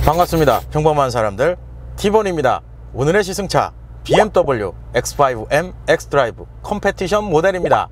반갑습니다. 평범한 사람들 티본입니다. 오늘의 시승차 BMW X5M X드라이브 컴패티션 모델입니다.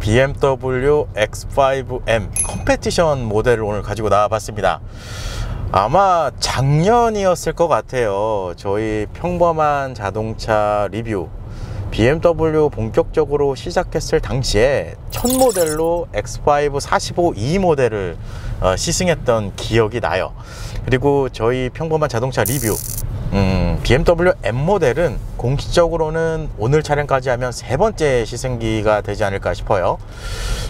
BMW X5M 컴패티션 모델을 오늘 가지고 나와봤습니다. 아마 작년이었을 것 같아요. 저희 평범한 자동차 리뷰 BMW 본격적으로 시작했을 당시에 첫 모델로 X5 45E 모델을 시승했던 기억이 나요. 그리고 저희 평범한 자동차 리뷰 BMW M 모델은 공식적으로는 오늘 촬영까지 하면 세 번째 시승기가 되지 않을까 싶어요.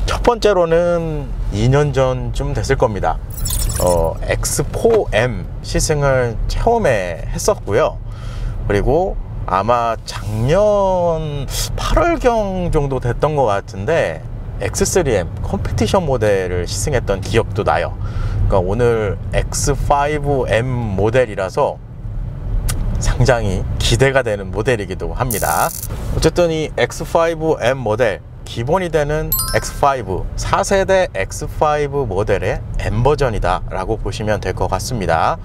첫 번째로는 2년 전쯤 됐을 겁니다. X4M 시승을 처음에 했었고요. 그리고 아마 작년 8월경 정도 됐던 것 같은데 X3M 컴패티션 모델을 시승했던 기억도 나요. 그러니까 오늘 X5M 모델이라서 상당히 기대가 되는 모델이기도 합니다. 어쨌든 이 X5M 모델 기본이 되는 X5 4세대 X5 모델의 M 버전이다 라고 보시면 될 것 같습니다.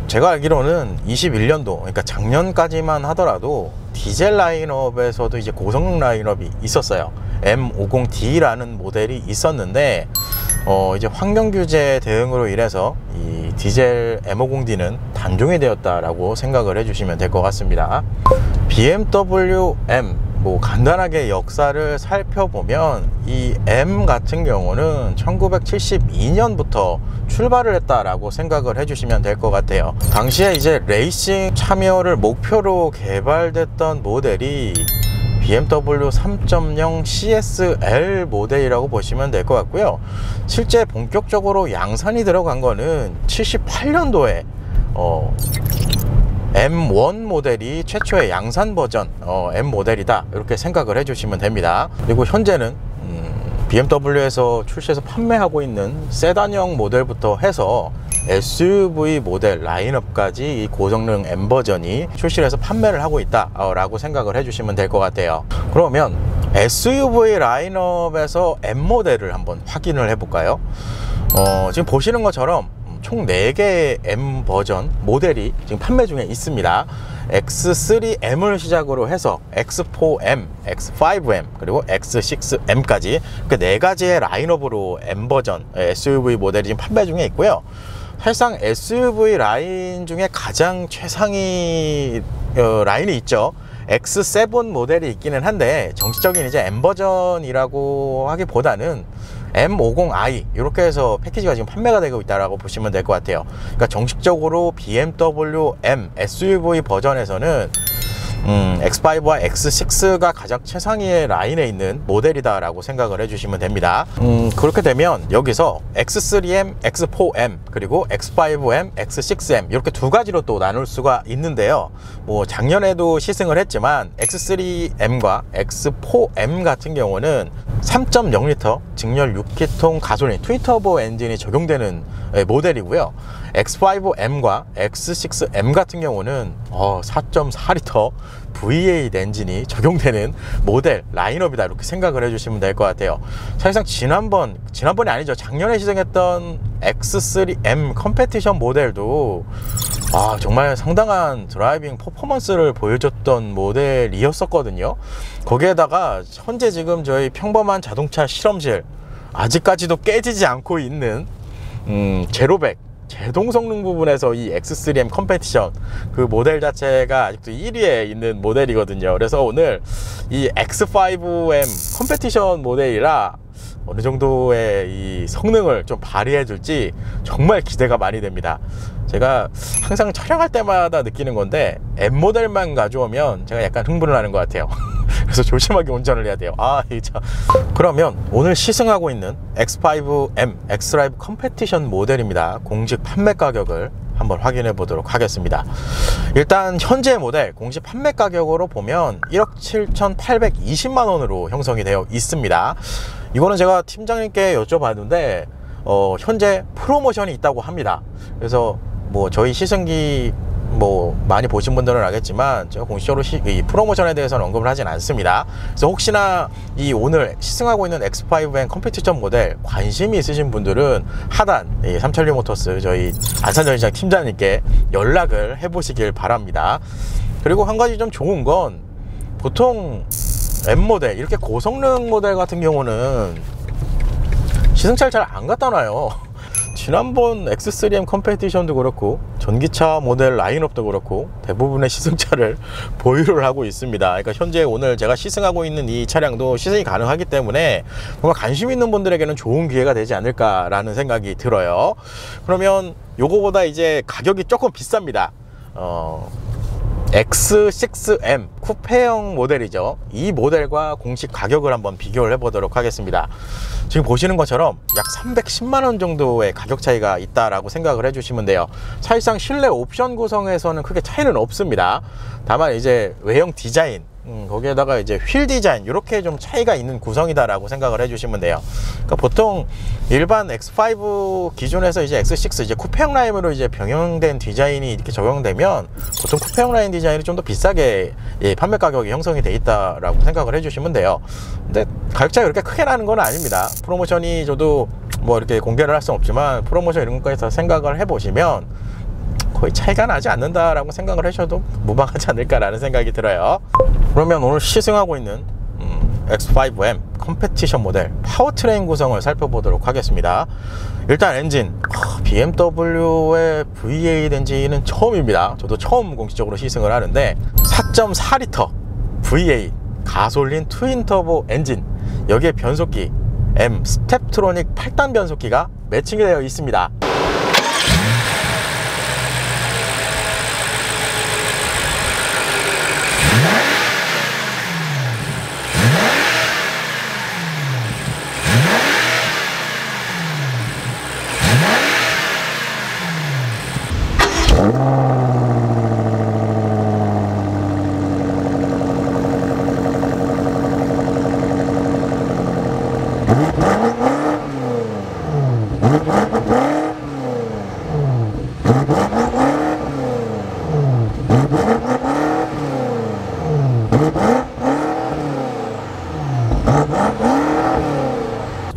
제가 알기로는 21년도 그러니까 작년까지만 하더라도 디젤 라인업에서도 이제 고성능 라인업이 있었어요. M50D라는 모델이 있었는데 이제 환경 규제 대응으로 인해서 이 디젤 M50D는 단종이 되었다라고 생각을 해주시면 될 것 같습니다. BMW M 간단하게 역사를 살펴보면 이 M 같은 경우는 1972년부터 출발을 했다라고 생각을 해주시면 될 것 같아요. 당시에 이제 레이싱 참여를 목표로 개발됐던 모델이 BMW 3.0 CSL 모델이라고 보시면 될 것 같고요. 실제 본격적으로 양산이 들어간 거는 78년도에 M1 모델이 최초의 양산 버전 M 모델이다 이렇게 생각을 해주시면 됩니다. 그리고 현재는 BMW에서 출시해서 판매하고 있는 세단형 모델부터 해서 SUV 모델 라인업까지 이 고성능 M 버전이 출시를 해서 판매를 하고 있다 라고 생각을 해주시면 될 것 같아요. 그러면 SUV 라인업에서 M 모델을 한번 확인을 해 볼까요? 지금 보시는 것처럼 총 4개의 M 버전 모델이 지금 판매 중에 있습니다. X3M을 시작으로 해서 X4M, X5M 그리고 X6M까지 그 4가지의 라인업으로 M 버전 SUV 모델이 지금 판매 중에 있고요. 사실상 SUV 라인 중에 가장 최상위 라인이 있죠. X7 모델이 있기는 한데 정식적인 이제 M 버전이라고 하기보다는 M50i 이렇게 해서 패키지가 지금 판매가 되고 있다라고 보시면 될 것 같아요. 그러니까 정식적으로 BMW M SUV 버전에서는 X5와 X6가 가장 최상위의 라인에 있는 모델이다 라고 생각을 해주시면 됩니다. 그렇게 되면 여기서 X3M, X4M 그리고 X5M, X6M 이렇게 두 가지로 또 나눌 수가 있는데요. 뭐 작년에도 시승을 했지만 X3M과 X4M 같은 경우는 3.0L 직렬 6기통 가솔린 트윈터보 엔진이 적용되는 모델이고요. X5M과 X6M 같은 경우는 4.4L V8 엔진이 적용되는 모델 라인업이다, 이렇게 생각을 해주시면 될 것 같아요. 사실상 지난번이 아니죠, 작년에 시승했던 X3M 컴페티션 모델도 정말 상당한 드라이빙 퍼포먼스를 보여줬던 모델이었었거든요. 거기에다가 현재 지금 저희 평범한 자동차 실험실 아직까지도 깨지지 않고 있는 제로백 제동 성능 부분에서 이 X3M 컴페티션 그 모델 자체가 아직도 1위에 있는 모델이거든요. 그래서 오늘 이 X5M 컴페티션 모델이라 어느 정도의 이 성능을 좀 발휘해 줄지 정말 기대가 많이 됩니다. 제가 항상 촬영할 때마다 느끼는 건데 M 모델만 가져오면 제가 약간 흥분을 하는 것 같아요. 그래서 조심하게 운전을 해야 돼요. 그러면 오늘 시승하고 있는 X5M X-Drive 컴페티션 모델입니다. 공식 판매 가격을 한번 확인해 보도록 하겠습니다. 일단 현재 모델 공식 판매 가격으로 보면 1억 7,820만 원으로 형성이 되어 있습니다. 이거는 제가 팀장님께 여쭤봤는데 현재 프로모션이 있다고 합니다. 그래서 저희 시승기 많이 보신 분들은 알겠지만 제가 공식적으로 이 프로모션에 대해서는 언급을 하진 않습니다. 그래서 혹시나 이 오늘 시승하고 있는 X5M 컴페티션 모델 관심이 있으신 분들은 하단 삼천리 모터스 저희 안산전시장 팀장님께 연락을 해 보시길 바랍니다. 그리고 한 가지 좀 좋은 건 보통 M 모델 이렇게 고성능 모델 같은 경우는 시승차를 잘 안 갖다 놔요. 지난번 X3M 컴페티션도 그렇고 전기차 모델 라인업도 그렇고 대부분의 시승차를 보유를 하고 있습니다. 그러니까 현재 오늘 제가 시승하고 있는 이 차량도 시승이 가능하기 때문에 정말 관심 있는 분들에게는 좋은 기회가 되지 않을까라는 생각이 들어요. 그러면 요거보다 이제 가격이 조금 비쌉니다. X6M 쿠페형 모델이죠. 이 모델과 공식 가격을 한번 비교를 해 보도록 하겠습니다. 지금 보시는 것처럼 약 310만 원 정도의 가격 차이가 있다라고 생각을 해주시면 돼요. 사실상 실내 옵션 구성에서는 크게 차이는 없습니다. 다만 이제 외형 디자인 거기에다가 이제 휠 디자인 이렇게 좀 차이가 있는 구성이다라고 생각을 해주시면 돼요. 그러니까 보통 일반 X5 기존에서 이제 X6 이제 쿠페형 라인으로 이제 병행된 디자인이 이렇게 적용되면 보통 쿠페형 라인 디자인이 좀 더 비싸게 판매 가격이 형성이 돼 있다라고 생각을 해주시면 돼요. 근데 가격 차이가 그렇게 크게 나는 건 아닙니다. 프로모션이 저도 이렇게 공개를 할 수는 없지만 프로모션 이런 거에서 생각을 해보시면 거의 차이가 나지 않는다라고 생각을 하셔도 무방하지 않을까라는 생각이 들어요. 그러면 오늘 시승하고 있는 X5M 컴페티션 모델 파워트레인 구성을 살펴보도록 하겠습니다. 일단 엔진 BMW의 V8 엔진은 처음입니다. 저도 처음 공식적으로 시승을 하는데 4.4L V8 가솔린 트윈터보 엔진, 여기에 변속기 M 스텝트로닉 8단 변속기가 매칭이 되어 있습니다.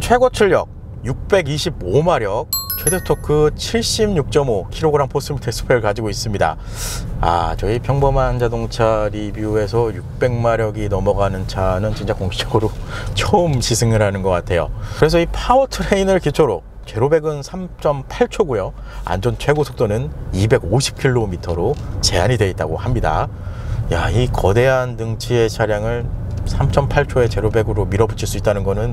최고 출력 625마력, 최대 토크 76.5kg 포스미터 스펙을 가지고 있습니다. 저희 평범한 자동차 리뷰에서 600마력이 넘어가는 차는 진짜 공식적으로 처음 시승을 하는 것 같아요. 그래서 이 파워트레인을 기초로 제로백은 3.8초고요 안전 최고 속도는 250km로 제한이 되어 있다고 합니다. 이 거대한 등치의 차량을 3.8초의 제로백으로 밀어붙일 수 있다는 거는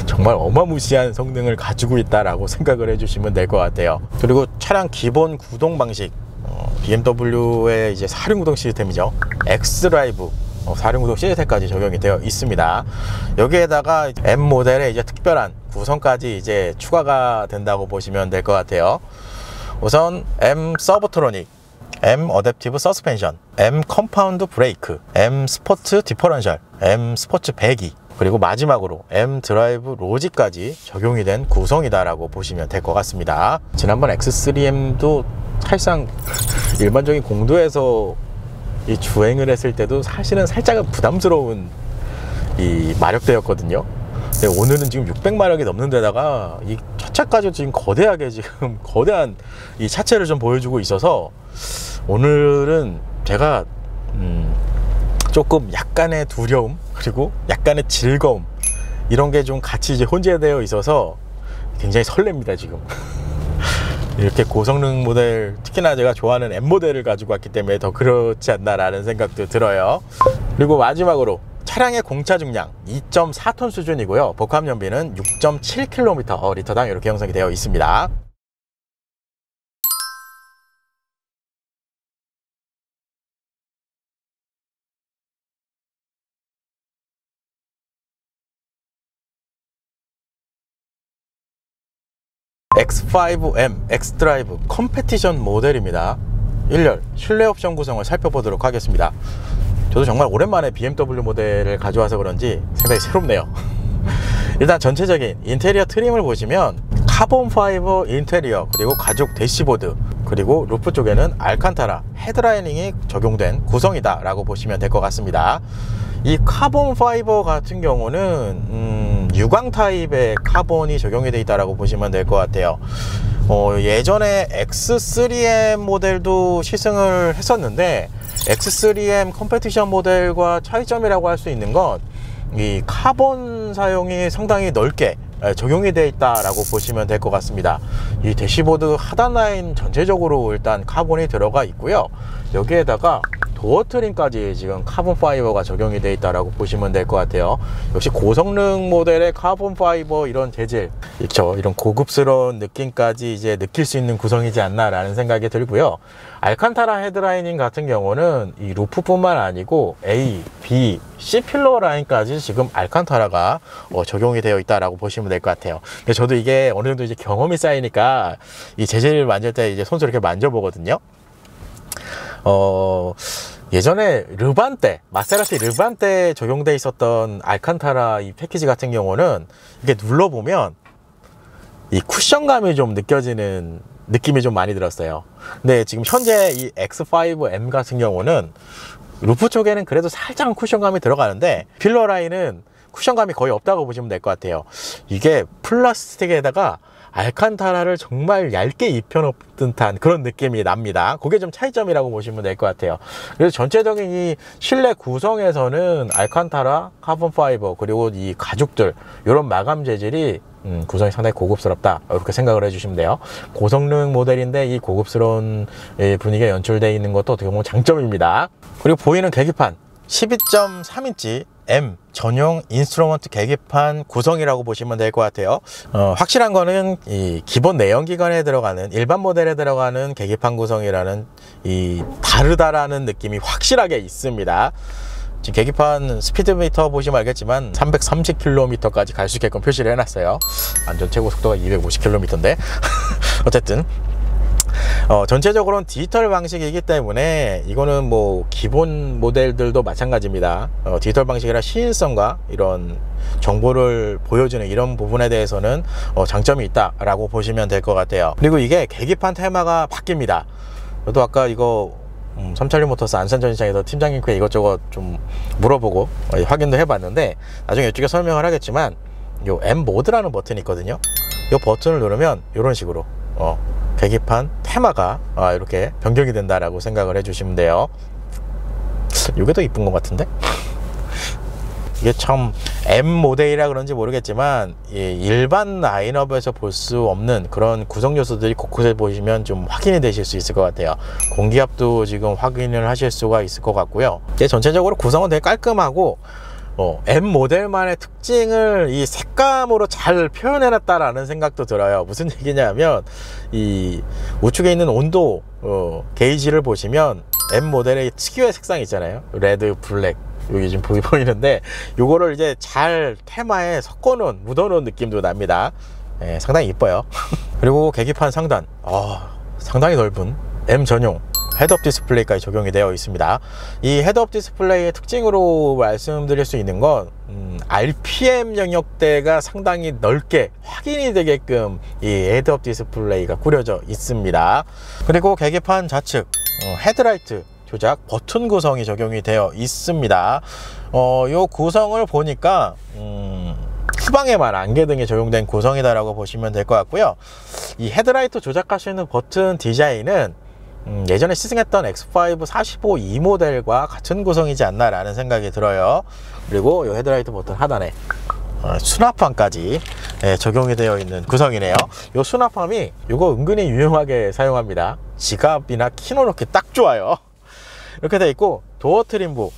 정말 어마무시한 성능을 가지고 있다라고 생각을 해주시면 될 것 같아요. 그리고 차량 기본 구동 방식, BMW의 이제 4륜구동 시스템이죠. X-Drive 4륜구동 시스템까지 적용이 되어 있습니다. 여기에다가 M 모델의 이제 특별한 구성까지 이제 추가가 된다고 보시면 될 것 같아요. 우선 M 서브트로닉, M 어댑티브 서스펜션, M 컴파운드 브레이크, M 스포츠 디퍼런셜, M 스포츠 배기, 그리고 마지막으로 M 드라이브 로직까지 적용이 된 구성이다 라고 보시면 될 것 같습니다. 지난번 X3M도 사실상 일반적인 공도에서 이 주행을 했을 때도 사실은 살짝은 부담스러운 이 마력대였거든요. 근데 오늘은 지금 600마력이 넘는 데다가 이 차체까지 지금 거대하게 지금 거대한 이 차체를 좀 보여주고 있어서 오늘은 제가 조금 약간의 두려움 그리고 약간의 즐거움 이런 게 좀 같이 이제 혼재되어 있어서 굉장히 설렙니다 지금. 이렇게 고성능 모델, 특히나 제가 좋아하는 M 모델을 가지고 왔기 때문에 더 그렇지 않나 라는 생각도 들어요. 그리고 마지막으로 차량의 공차 중량 2.4톤 수준이고요. 복합 연비는 6.7km/리터당 이렇게 형성이 되어 있습니다. X5M X드라이브 컴페티션 모델입니다. 1열 실내 옵션 구성을 살펴보도록 하겠습니다. 저도 정말 오랜만에 BMW 모델을 가져와서 그런지 상당히 새롭네요. 일단 전체적인 인테리어 트림을 보시면 카본 파이버 인테리어, 그리고 가죽 대시보드, 그리고 루프 쪽에는 알칸타라 헤드라이닝이 적용된 구성이다 라고 보시면 될 것 같습니다. 이 카본 파이버 같은 경우는 유광 타입의 카본이 적용이 되어 있다고 보시면 될 것 같아요. 예전에 X3M 모델도 시승을 했었는데 X3M 컴페티션 모델과 차이점이라고 할 수 있는 건 이 카본 사용이 상당히 넓게 적용이 되어 있다라고 보시면 될 것 같습니다. 이 대시보드 하단 라인 전체적으로 일단 카본이 들어가 있고요. 여기에다가 도어 트림까지 지금 카본 파이버가 적용이 되어 있다라고 보시면 될 것 같아요. 역시 고성능 모델의 카본 파이버 이런 재질, 그렇죠, 이런 고급스러운 느낌까지 이제 느낄 수 있는 구성이지 않나라는 생각이 들고요. 알칸타라 헤드라이닝 같은 경우는 이 루프뿐만 아니고 A, B, C 필러 라인까지 지금 알칸타라가 적용이 되어 있다라고 보시면 될 것 같아요. 근데 저도 이게 어느 정도 이제 경험이 쌓이니까 이 재질을 만질 때 이제 손으로 이렇게 만져보거든요. 예전에 르반 때, 마세라티 르반 때 적용돼 있었던 알칸타라 이 패키지 같은 경우는 이렇게 눌러보면 이 쿠션감이 좀 느껴지는 느낌이 좀 많이 들었어요. 근데 지금 현재 이 X5M 같은 경우는 루프 쪽에는 그래도 살짝 쿠션감이 들어가는데 필러 라인은 쿠션감이 거의 없다고 보시면 될 것 같아요. 이게 플라스틱에다가 알칸타라를 정말 얇게 입혀놓은 듯한 그런 느낌이 납니다. 그게 좀 차이점이라고 보시면 될 것 같아요. 그래서 전체적인 이 실내 구성에서는 알칸타라, 카본 파이버, 그리고 이 가죽들 이런 마감 재질이 구성이 상당히 고급스럽다 이렇게 생각을 해주시면 돼요. 고성능 모델인데 이 고급스러운 분위기가 연출되어 있는 것도 어떻게 보면 장점입니다. 그리고 보이는 계기판 12.3인치 M 전용 인스트루먼트 계기판 구성이라고 보시면 될 것 같아요. 확실한 거는 이 기본 내연기관에 들어가는 일반 모델에 들어가는 계기판 구성이라는 이 다르다라는 느낌이 확실하게 있습니다. 지금 계기판 스피드미터 보시면 알겠지만 330km까지 갈 수 있게끔 표시를 해놨어요. 안전 최고 속도가 250km인데 어쨌든 전체적으로는 디지털 방식이기 때문에 이거는 뭐 기본 모델들도 마찬가지입니다. 디지털 방식이라 시인성과 이런 정보를 보여주는 이런 부분에 대해서는 장점이 있다 라고 보시면 될 것 같아요. 그리고 이게 계기판 테마가 바뀝니다. 저도 아까 이거 삼천리 모터스 안산전시장에서 팀장님께 이것저것 좀 물어보고 확인도 해봤는데 나중에 이쪽에 설명을 하겠지만 요 M 모드라는 버튼이 있거든요. 이 버튼을 누르면 이런 식으로 계기판 테마가 이렇게 변경이 된다라고 생각을 해주시면 돼요. 이게 더 이쁜 것 같은데? 이게 참 M 모델이라 그런지 모르겠지만 일반 라인업에서 볼 수 없는 그런 구성 요소들이 곳곳에 보시면 좀 확인이 되실 수 있을 것 같아요. 공기압도 지금 확인을 하실 수가 있을 것 같고요. 전체적으로 구성은 되게 깔끔하고 M 모델만의 특징을 이 색감으로 잘 표현해놨다라는 생각도 들어요. 무슨 얘기냐면 이 우측에 있는 온도 게이지를 보시면 M 모델의 특유의 색상이 있잖아요. 레드, 블랙 여기 지금 보이는데 요거를 이제 잘 테마에 섞어놓은 묻어놓은 느낌도 납니다. 상당히 이뻐요. 그리고 계기판 상단 상당히 넓은 M 전용 헤드업 디스플레이까지 적용이 되어 있습니다. 이 헤드업 디스플레이의 특징으로 말씀드릴 수 있는 건 RPM 영역대가 상당히 넓게 확인이 되게끔 이 헤드업 디스플레이가 꾸려져 있습니다. 그리고 계기판 좌측 헤드라이트 조작 버튼 구성이 적용이 되어 있습니다. 요 구성을 보니까 후방에만 안개등이 적용된 구성이다라고 보시면 될 것 같고요. 이 헤드라이트 조작할 수 있는 버튼 디자인은 예전에 시승했던 X5 45E 모델과 같은 구성이지 않나 라는 생각이 들어요. 그리고 이 헤드라이트 버튼 하단에 수납함까지 적용이 되어 있는 구성이네요. 이 수납함이 이거 은근히 유용하게 사용합니다. 지갑이나 키 넣기 딱 좋아요. 이렇게 되어 있고, 도어 트림부,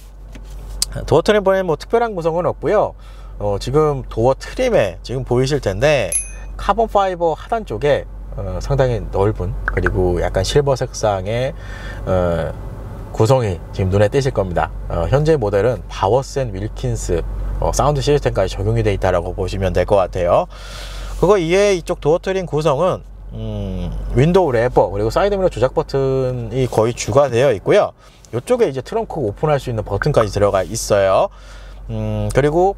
도어 트림부에 뭐 특별한 구성은 없고요. 지금 도어 트림에 지금 보이실 텐데 카본 파이버 하단 쪽에 상당히 넓은, 그리고 약간 실버 색상의 구성이 지금 눈에 띄실 겁니다. 현재 모델은 바워센 윌킨스 사운드 시스템까지 적용이 되어 있다고 보시면 될 것 같아요. 그거 이외에 이쪽 도어 트림 구성은 윈도우 레버, 그리고 사이드미러 조작 버튼이 거의 주가 되어 있고요. 이쪽에 이제 트렁크 오픈할 수 있는 버튼까지 들어가 있어요. 그리고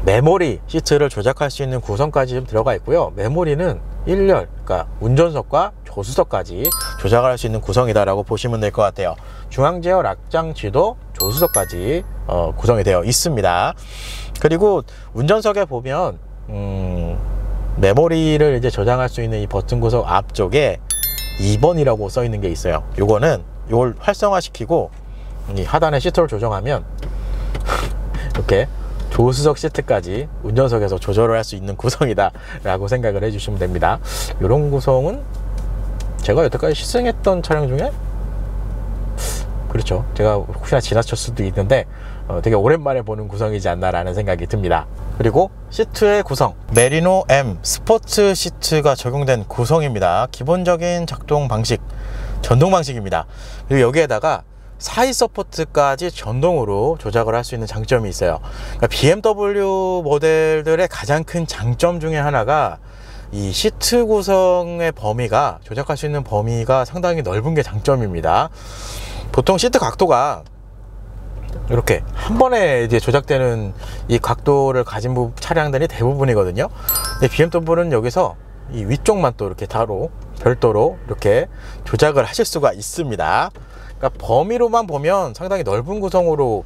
메모리 시트를 조작할 수 있는 구성까지 좀 들어가 있고요. 메모리는 1열, 그러니까 운전석과 조수석까지 조작을 할 수 있는 구성이다라고 보시면 될 것 같아요. 중앙 제어 락 장치도 조수석까지 구성이 되어 있습니다. 그리고 운전석에 보면 메모리를 이제 저장할 수 있는 이 버튼 구석 앞쪽에 2번이라고 써 있는 게 있어요. 요거는 이걸 활성화시키고 이 하단의 시트를 조정하면 이렇게 조수석 시트까지 운전석에서 조절을 할 수 있는 구성이다 라고 생각을 해주시면 됩니다. 이런 구성은 제가 여태까지 시승했던 차량 중에, 그렇죠, 제가 혹시나 지나쳤을 수도 있는데 되게 오랜만에 보는 구성이지 않나 라는 생각이 듭니다. 그리고 시트의 구성, 메리노 M 스포츠 시트가 적용된 구성입니다. 기본적인 작동 방식, 전동 방식입니다. 그리고 여기에다가 사이 서포트까지 전동으로 조작을 할 수 있는 장점이 있어요. 그러니까 BMW 모델들의 가장 큰 장점 중에 하나가 이 시트 구성의 범위가, 조작할 수 있는 범위가 상당히 넓은 게 장점입니다. 보통 시트 각도가 이렇게 한 번에 이제 조작되는 이 각도를 가진 차량들이 대부분이거든요. 근데 BMW는 여기서 이 위쪽만 또 이렇게 따로 별도로 이렇게 조작을 하실 수가 있습니다. 그러니까 범위로만 보면 상당히 넓은 구성으로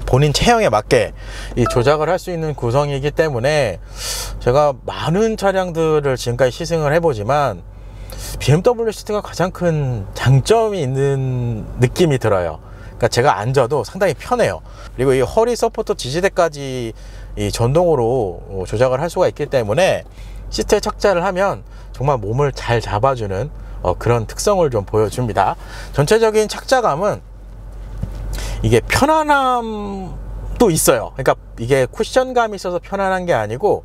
본인 체형에 맞게 이 조작을 할 수 있는 구성이기 때문에 제가 많은 차량들을 지금까지 시승을 해보지만 BMW 시트가 가장 큰 장점이 있는 느낌이 들어요. 그러니까 제가 앉아도 상당히 편해요. 그리고 이 허리 서포터 지지대까지 이 전동으로 조작을 할 수가 있기 때문에 시트에 착자를 하면 정말 몸을 잘 잡아주는 그런 특성을 좀 보여줍니다. 전체적인 착자감은 이게 편안함도 있어요. 그러니까 이게 쿠션감이 있어서 편안한 게 아니고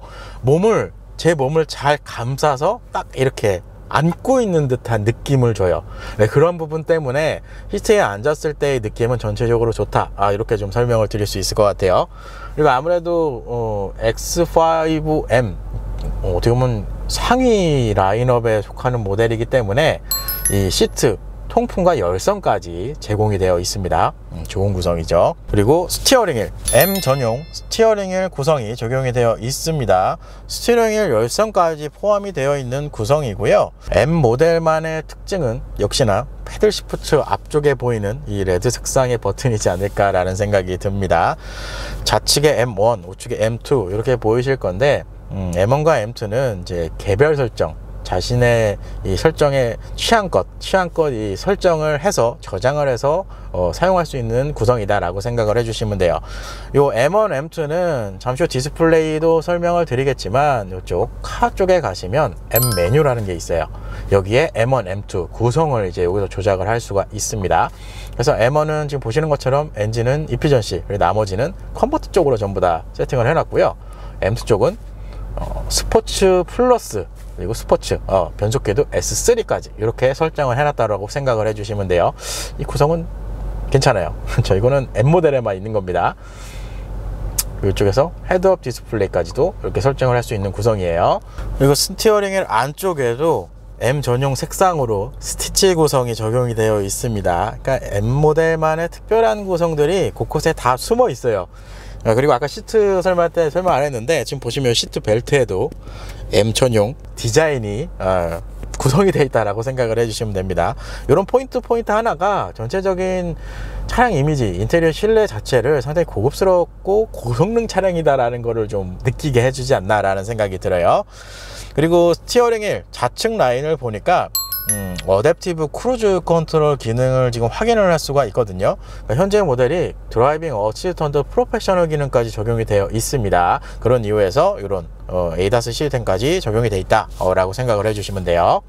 제 몸을 잘 감싸서 딱 이렇게 안고 있는 듯한 느낌을 줘요. 네, 그런 부분 때문에 시트에 앉았을 때의 느낌은 전체적으로 좋다, 이렇게 좀 설명을 드릴 수 있을 것 같아요. 그리고 아무래도 X5M 어떻게 보면 상위 라인업에 속하는 모델이기 때문에 이 시트 통풍과 열선까지 제공이 되어 있습니다. 좋은 구성이죠. 그리고 스티어링 휠, M 전용 스티어링 휠 구성이 적용이 되어 있습니다. 스티어링 휠 열선까지 포함이 되어 있는 구성이고요. M 모델만의 특징은 역시나 패들 시프트 앞쪽에 보이는 이 레드 색상의 버튼이지 않을까라는 생각이 듭니다. 좌측에 M1, 우측에 M2 이렇게 보이실 건데 M1과 M2는 이제 개별 설정, 자신의 이 설정에 취향껏 이 설정을 해서 저장을 해서 사용할 수 있는 구성이다 라고 생각을 해주시면 돼요. 요 M1, M2는 잠시 후 디스플레이도 설명을 드리겠지만 이쪽 카 쪽에 가시면 M 메뉴라는 게 있어요. 여기에 M1, M2 구성을 이제 여기서 조작을 할 수가 있습니다. 그래서 M1은 지금 보시는 것처럼 엔진은 이피전시, 그리고 나머지는 컨버트 쪽으로 전부 다 세팅을 해놨고요. M2 쪽은 스포츠 플러스, 그리고 스포츠, 변속기도 S3까지 이렇게 설정을 해놨다고 생각을 해주시면 돼요. 이 구성은 괜찮아요. 이거는 M 모델에만 있는 겁니다. 이쪽에서 헤드업 디스플레이까지도 이렇게 설정을 할 수 있는 구성이에요. 그리고 스티어링 휠 안쪽에도 M 전용 색상으로 스티치 구성이 적용이 되어 있습니다. 그러니까 M 모델만의 특별한 구성들이 곳곳에 다 숨어 있어요. 그리고 아까 시트 설명할 때 설명 안 했는데, 지금 보시면 시트 벨트에도 M 전용 디자인이 구성이 되어 있다라고 생각을 해주시면 됩니다. 이런 포인트 하나가 전체적인 차량 이미지, 인테리어 실내 자체를 상당히 고급스럽고 고성능 차량이다라는 거를 좀 느끼게 해주지 않나라는 생각이 들어요. 그리고 스티어링 휠 좌측 라인을 보니까 어댑티브 크루즈 컨트롤 기능을 지금 확인을 할 수가 있거든요. 그러니까 현재 모델이 드라이빙 어시스턴트 프로페셔널 기능까지 적용이 되어 있습니다. 그런 이유에서 이런 ADAS 시스템까지 적용이 되어 있다 라고 생각을 해주시면 돼요.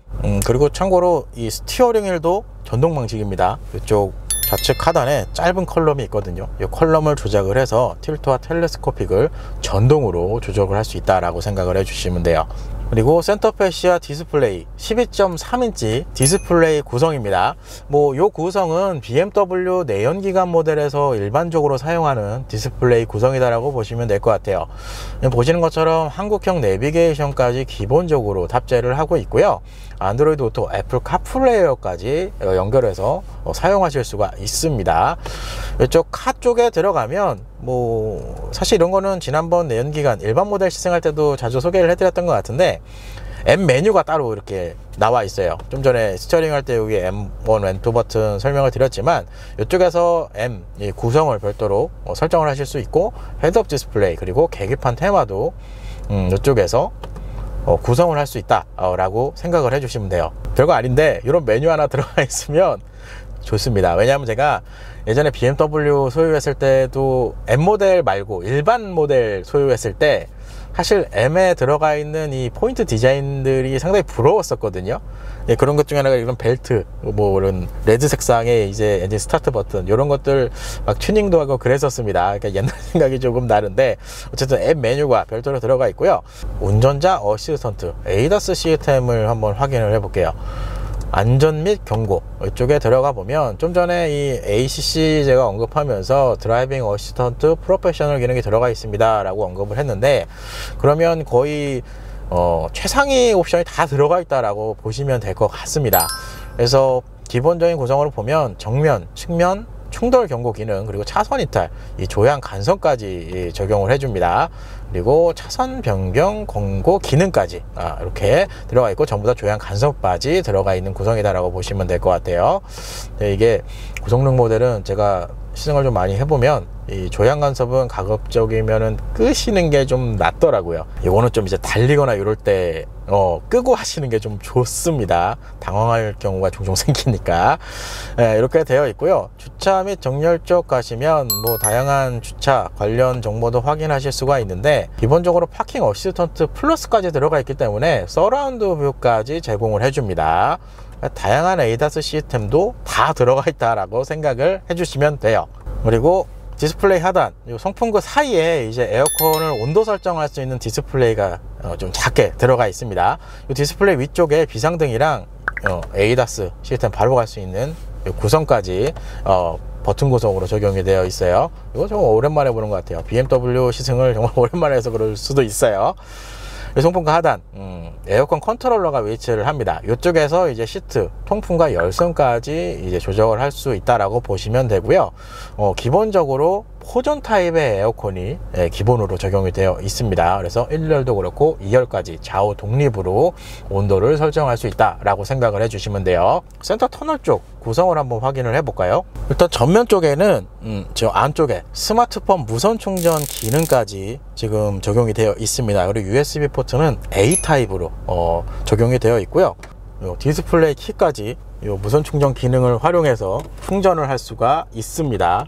그리고 참고로 이 스티어링 휠도 전동 방식입니다. 이쪽 좌측 하단에 짧은 컬럼이 있거든요. 이 컬럼을 조작을 해서 틸트와 텔레스코픽을 전동으로 조작을 할 수 있다라고 생각을 해주시면 돼요. 그리고 센터 패시아 디스플레이 12.3인치 디스플레이 구성입니다. 요 구성은 BMW 내연기관 모델에서 일반적으로 사용하는 디스플레이 구성이다라고 보시면 될 것 같아요. 보시는 것처럼 한국형 내비게이션까지 기본적으로 탑재를 하고 있고요. 안드로이드 오토, 애플 카플레이어까지 연결해서 사용하실 수가 있습니다. 이쪽 카 쪽에 들어가면 사실 이런 거는 지난번 내연기관 일반 모델 시승할 때도 자주 소개를 해드렸던 것 같은데, M 메뉴가 따로 이렇게 나와 있어요. 좀 전에 스티어링 할 때 여기 M1, M2 버튼 설명을 드렸지만, 이쪽에서 M 구성을 별도로 설정을 하실 수 있고, 헤드업 디스플레이 그리고 계기판 테마도 이쪽에서 구성을 할 수 있다 라고 생각을 해주시면 돼요. 별거 아닌데 이런 메뉴 하나 들어가 있으면 좋습니다. 왜냐하면 제가 예전에 BMW 소유했을 때도 M 모델 말고 일반 모델 소유했을 때 사실 M에 들어가 있는 이 포인트 디자인들이 상당히 부러웠었거든요. 그런 것 중에 하나가 이런 벨트, 이런 레드 색상의 이제 엔진 스타트 버튼, 이런 것들 막 튜닝도 하고 그랬었습니다. 그러니까 옛날 생각이 조금 나는데, 어쨌든 M 메뉴가 별도로 들어가 있고요. 운전자 어시스턴트 ADAS 시스템을 한번 확인을 해 볼게요. 안전 및 경고, 이쪽에 들어가 보면 좀 전에 이 ACC 제가 언급하면서 드라이빙 어시스턴트 프로페셔널 기능이 들어가 있습니다 라고 언급을 했는데, 그러면 거의 최상위 옵션이 다 들어가 있다라고 보시면 될 것 같습니다. 그래서 기본적인 구성으로 보면 정면, 측면, 충돌 경고 기능, 그리고 차선 이탈, 이 조향 간선까지 적용을 해줍니다. 그리고 차선 변경 권고 기능까지 이렇게 들어가 있고, 전부 다 조향 간선까지 들어가 있는 구성이다라고 보시면 될 것 같아요. 이게 고성능 모델은 제가 시승을 좀 많이 해보면 이 조향 간섭은 가급적이면은 끄시는 게 좀 낫더라고요. 이거는 좀 이제 달리거나 이럴 때 끄고 하시는 게 좀 좋습니다. 당황할 경우가 종종 생기니까. 이렇게 되어 있고요. 주차 및 정렬 쪽 가시면 다양한 주차 관련 정보도 확인하실 수가 있는데, 기본적으로 파킹 어시스턴트 플러스까지 들어가 있기 때문에 서라운드 뷰까지 제공을 해줍니다. 다양한 ADAS 시스템도 다 들어가 있다라고 생각을 해주시면 돼요. 그리고 디스플레이 하단, 이 송풍구 사이에 이제 에어컨을 온도 설정할 수 있는 디스플레이가 좀 작게 들어가 있습니다. 이 디스플레이 위쪽에 비상등이랑 ADAS 시스템 바로 갈 수 있는 구성까지 버튼 구성으로 적용이 되어 있어요. 이거 정말 오랜만에 보는 것 같아요. BMW 시승을 정말 오랜만에 해서 그럴 수도 있어요. 송풍구 하단, 에어컨 컨트롤러가 위치를 합니다. 이쪽에서 이제 시트, 통풍과 열선까지 이제 조정을 할 수 있다라고 보시면 되고요. 기본적으로 포전 타입의 에어컨이 기본으로 적용이 되어 있습니다. 그래서 1열도 그렇고 2열까지 좌우 독립으로 온도를 설정할 수 있다라고 생각을 해주시면 돼요. 센터 터널 쪽 구성을 한번 확인을 해볼까요? 일단 전면 쪽에는 저 안쪽에 스마트폰 무선 충전 기능까지 지금 적용이 되어 있습니다. 그리고 USB 포트는 A 타입으로 적용이 되어 있고요. 디스플레이 키까지 무선 충전 기능을 활용해서 충전을 할 수가 있습니다.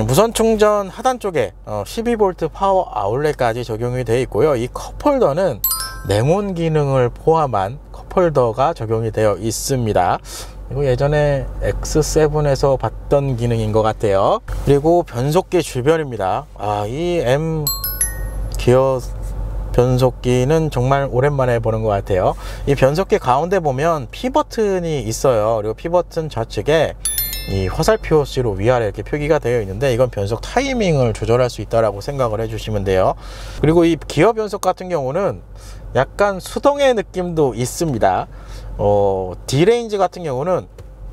무선 충전 하단 쪽에 12V 파워 아울렛까지 적용이 되어 있고요. 이 컵홀더는 냉온 기능을 포함한 컵홀더가 적용이 되어 있습니다. 이거 예전에 X7에서 봤던 기능인 것 같아요. 그리고 변속기 주변입니다. 이 M 기어 변속기는 정말 오랜만에 보는 것 같아요. 이 변속기 가운데 보면 P 버튼이 있어요. 그리고 P 버튼 좌측에 이 화살표 C로 위아래 이렇게 표기가 되어 있는데, 이건 변속 타이밍을 조절할 수 있다라고 생각을 해주시면 돼요. 그리고 이 기어 변속 같은 경우는 약간 수동의 느낌도 있습니다. D레인지 같은 경우는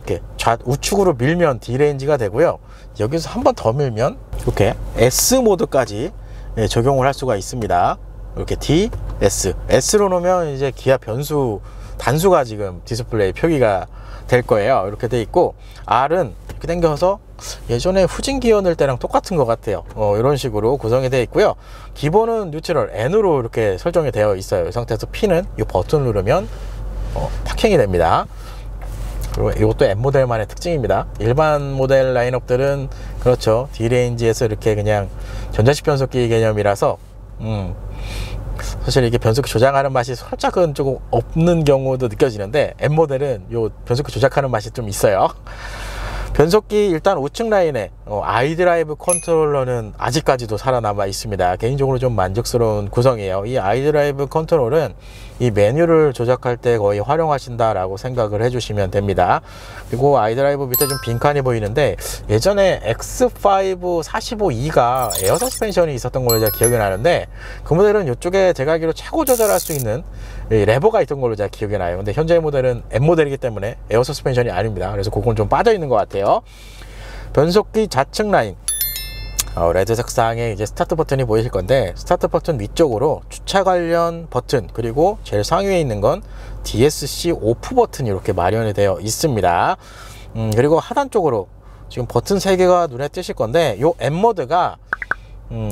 이렇게 우측으로 밀면 D레인지가 되고요. 여기서 한 번 더 밀면 이렇게 S 모드까지 적용을 할 수가 있습니다. 이렇게 D, S. S로 놓으면 이제 기아 변수 단수가 지금 디스플레이 표기가 될 거예요. 이렇게 돼 있고, R은 이렇게 당겨서 예전에 후진 기어 넣을 때랑 똑같은 것 같아요. 이런 식으로 구성이 되어 있고요. 기본은 뉴트럴 N으로 이렇게 설정이 되어 있어요. 이 상태에서 P는 이 버튼을 누르면 파킹이 됩니다. 그리고 이것도 M 모델만의 특징입니다. 일반 모델 라인업들은 그렇죠, D레인지에서 이렇게 그냥 전자식 변속기 개념이라서 사실 이게 변속기 조작하는 맛이 살짝은 조금 없는 경우도 느껴지는데, M 모델은 요 변속기 조작하는 맛이 좀 있어요. 변속기 일단 우측 라인에 아이드라이브 컨트롤러는 아직까지도 살아남아 있습니다. 개인적으로 좀 만족스러운 구성이에요. 이 아이드라이브 컨트롤은 이 메뉴를 조작할 때 거의 활용하신다라고 생각을 해주시면 됩니다. 그리고 아이드라이브 밑에 좀 빈칸이 보이는데, 예전에 X5 45E가 에어 서스펜션이 있었던 걸로 제가 기억이 나는데, 그 모델은 이쪽에 제가 알기로 차고 조절할 수 있는 레버가 있던 걸로 제가 기억이 나요. 근데 현재 모델은 M 모델이기 때문에 에어 서스펜션이 아닙니다. 그래서 그건 좀 빠져 있는 것 같아요. 변속기 좌측 라인, 레드 색상의 이제 스타트 버튼이 보이실 건데, 스타트 버튼 위쪽으로 주차 관련 버튼, 그리고 제일 상위에 있는 건 DSC 오프 버튼이 이렇게 마련이 되어 있습니다. 그리고 하단 쪽으로 지금 버튼 3개가 눈에 띄실 건데, 요 M 모드가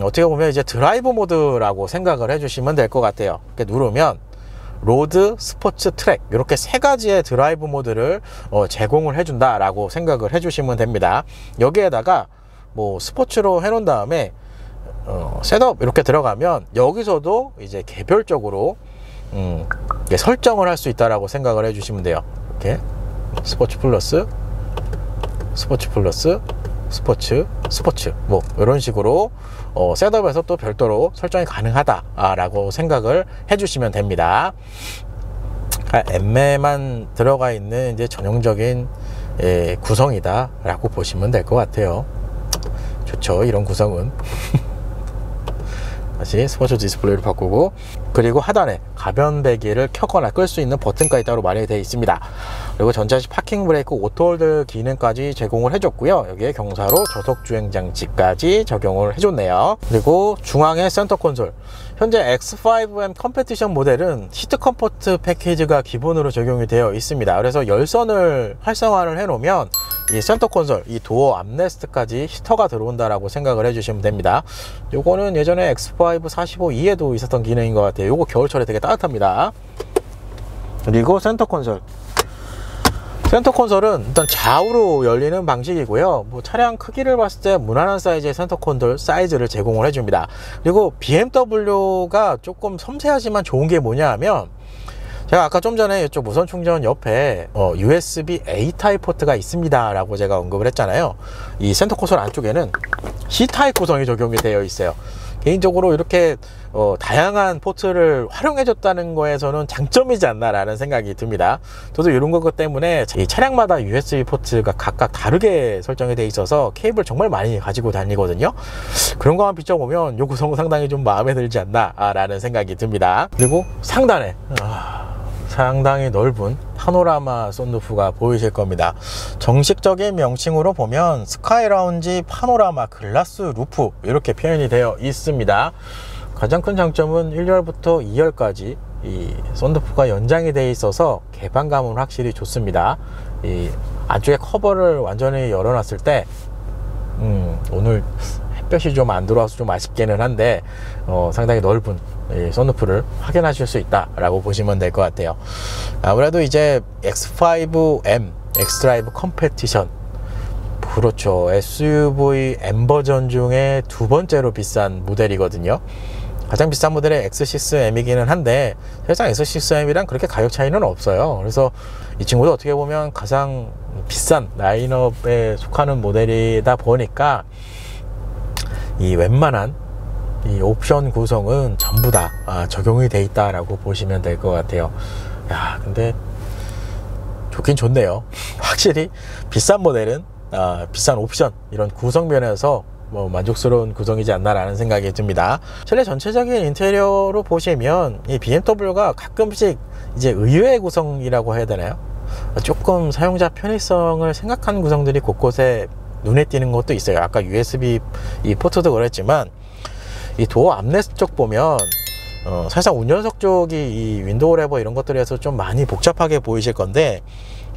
어떻게 보면 이제 드라이브 모드라고 생각을 해주시면 될 것 같아요. 이렇게 누르면 로드, 스포츠, 트랙, 이렇게 3가지의 드라이브 모드를 제공을 해준다 라고 생각을 해주시면 됩니다. 여기에다가 뭐 스포츠로 해놓은 다음에 셋업 이렇게 들어가면 여기서도 이제 개별적으로 설정을 할 수 있다라고 생각을 해주시면 돼요. 이렇게 스포츠 플러스, 스포츠 플러스, 스포츠, 스포츠, 뭐 이런 식으로 셋업에서 또 별도로 설정이 가능하다라고 생각을 해주시면 됩니다. M에만 들어가 있는 이제 전형적인 구성이다라고 보시면 될 것 같아요. 좋죠, 이런 구성은. 다시 스포츠 디스플레이를 바꾸고, 그리고 하단에 가변 배기를 켜거나 끌 수 있는 버튼까지 따로 마련이 되어 있습니다. 그리고 전자식 파킹 브레이크 오토홀드 기능까지 제공을 해줬고요. 여기에 경사로 저속 주행 장치까지 적용을 해줬네요. 그리고 중앙에 센터 콘솔, 현재 X5M 컴페티션 모델은 히트 컴포트 패키지가 기본으로 적용이 되어 있습니다. 그래서 열선을 활성화를 해 놓으면 이 센터 콘솔, 이 도어 암레스트까지 히터가 들어온다라고 생각을 해주시면 됩니다. 요거는 예전에 X5 45E에도 있었던 기능인 것 같아요. 요거 겨울철에 되게 따뜻합니다. 그리고 센터 콘솔, 센터 콘솔은 일단 좌우로 열리는 방식이고요. 뭐 차량 크기를 봤을 때 무난한 사이즈의 센터 콘솔 사이즈를 제공을 해줍니다. 그리고 BMW가 조금 섬세하지만 좋은 게 뭐냐 하면, 제가 아까 좀 전에 이쪽 무선 충전 옆에 USB A 타입 포트가 있습니다 라고 제가 언급을 했잖아요. 이 센터 콘솔 안쪽에는 C 타입 구성이 적용이 되어 있어요. 개인적으로 이렇게 다양한 포트를 활용해 줬다는 거에서는 장점이지 않나 라는 생각이 듭니다. 저도 이런 것 때문에 이 차량마다 USB 포트가 각각 다르게 설정이 되어 있어서 케이블 정말 많이 가지고 다니거든요. 그런 거만 비춰보면 이 구성은 상당히 좀 마음에 들지 않나 라는 생각이 듭니다. 그리고 상단에 상당히 넓은 파노라마 썬루프가 보이실 겁니다. 정식적인 명칭으로 보면 스카이 라운지 파노라마 글라스 루프 이렇게 표현이 되어 있습니다. 가장 큰 장점은 1열부터 2열까지 이 썬루프가 연장이 되어 있어서 개방감은 확실히 좋습니다. 이 안쪽에 커버를 완전히 열어놨을 때 오늘 햇볕이 좀 안 들어와서 좀 아쉽기는 한데 상당히 넓은 이 썬루프를 확인하실 수 있다라고 보시면 될 것 같아요. 아무래도 이제 X5M 엑스드라이브 컴페티션, 그렇죠, SUV M 버전 중에 두 번째로 비싼 모델이거든요. 가장 비싼 모델의 X6M이기는 한데 사실상 X6M이랑 그렇게 가격 차이는 없어요. 그래서 이 친구도 어떻게 보면 가장 비싼 라인업에 속하는 모델이다 보니까 이 웬만한 이 옵션 구성은 전부 다 적용이 돼 있다라고 보시면 될 것 같아요. 야, 근데 좋긴 좋네요. 확실히 비싼 모델은 비싼 옵션 이런 구성 면에서 뭐 만족스러운 구성이지 않나라는 생각이 듭니다. 실내 전체적인 인테리어로 보시면 이 BMW가 가끔씩 이제 의외의 구성이라고 해야 되나요? 조금 사용자 편의성을 생각한 구성들이 곳곳에 눈에 띄는 것도 있어요. 아까 USB 이 포트도 그랬지만 이 도어 암레스트 쪽 보면 사실상 운전석 쪽이 이 윈도우 레버 이런 것들에서 좀 많이 복잡하게 보이실 건데,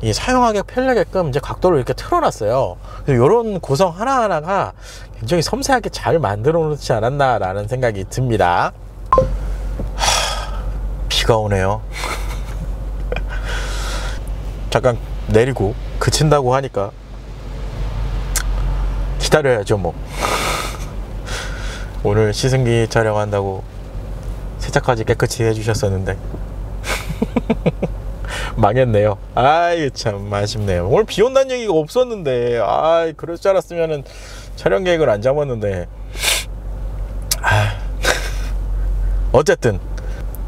이 사용하기 편리하게끔 이제 각도를 이렇게 틀어놨어요. 이런 구성 하나하나가 굉장히 섬세하게 잘 만들어 놓지 않았나 라는 생각이 듭니다. 비가 오네요. 잠깐 내리고 그친다고 하니까 기다려야죠 뭐. 오늘 시승기 촬영한다고 세차까지 깨끗이 해주셨었는데 망했네요. 아이 참 아쉽네요. 오늘 비 온다는 얘기가 없었는데, 아이 그럴 줄 알았으면은 촬영 계획을 안 잡았는데. 어쨌든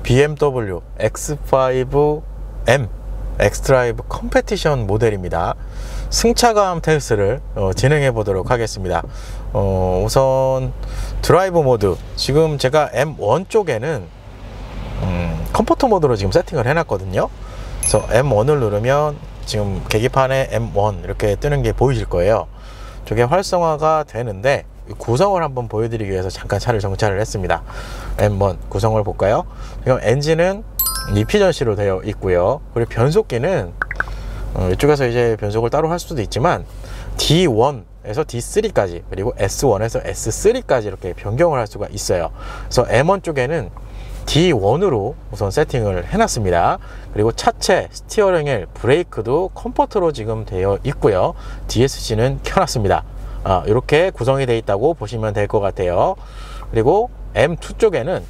BMW X5M 엑스드라이브 컴페티션 모델입니다. 승차감 테스트를 진행해 보도록 하겠습니다. 우선 드라이브 모드, 지금 제가 M1 쪽에는 컴포트 모드로 지금 세팅을 해 놨거든요. 그래서 M1을 누르면 지금 계기판에 M1 이렇게 뜨는 게 보이실 거예요. 저게 활성화가 되는데 구성을 한번 보여드리기 위해서 잠깐 차를 정차를 했습니다. M1 구성을 볼까요? 지금 엔진은 이피전시로 되어 있고요. 그리고 변속기는 이쪽에서 이제 변속을 따로 할 수도 있지만 D1에서 D3까지, 그리고 S1에서 S3까지 이렇게 변경을 할 수가 있어요. 그래서 M1 쪽에는 D1으로 우선 세팅을 해놨습니다. 그리고 차체, 스티어링 휠, 브레이크도 컴포트로 지금 되어 있고요. DSC는 켜놨습니다. 이렇게 구성이 되어 있다고 보시면 될 것 같아요. 그리고 M2 쪽에는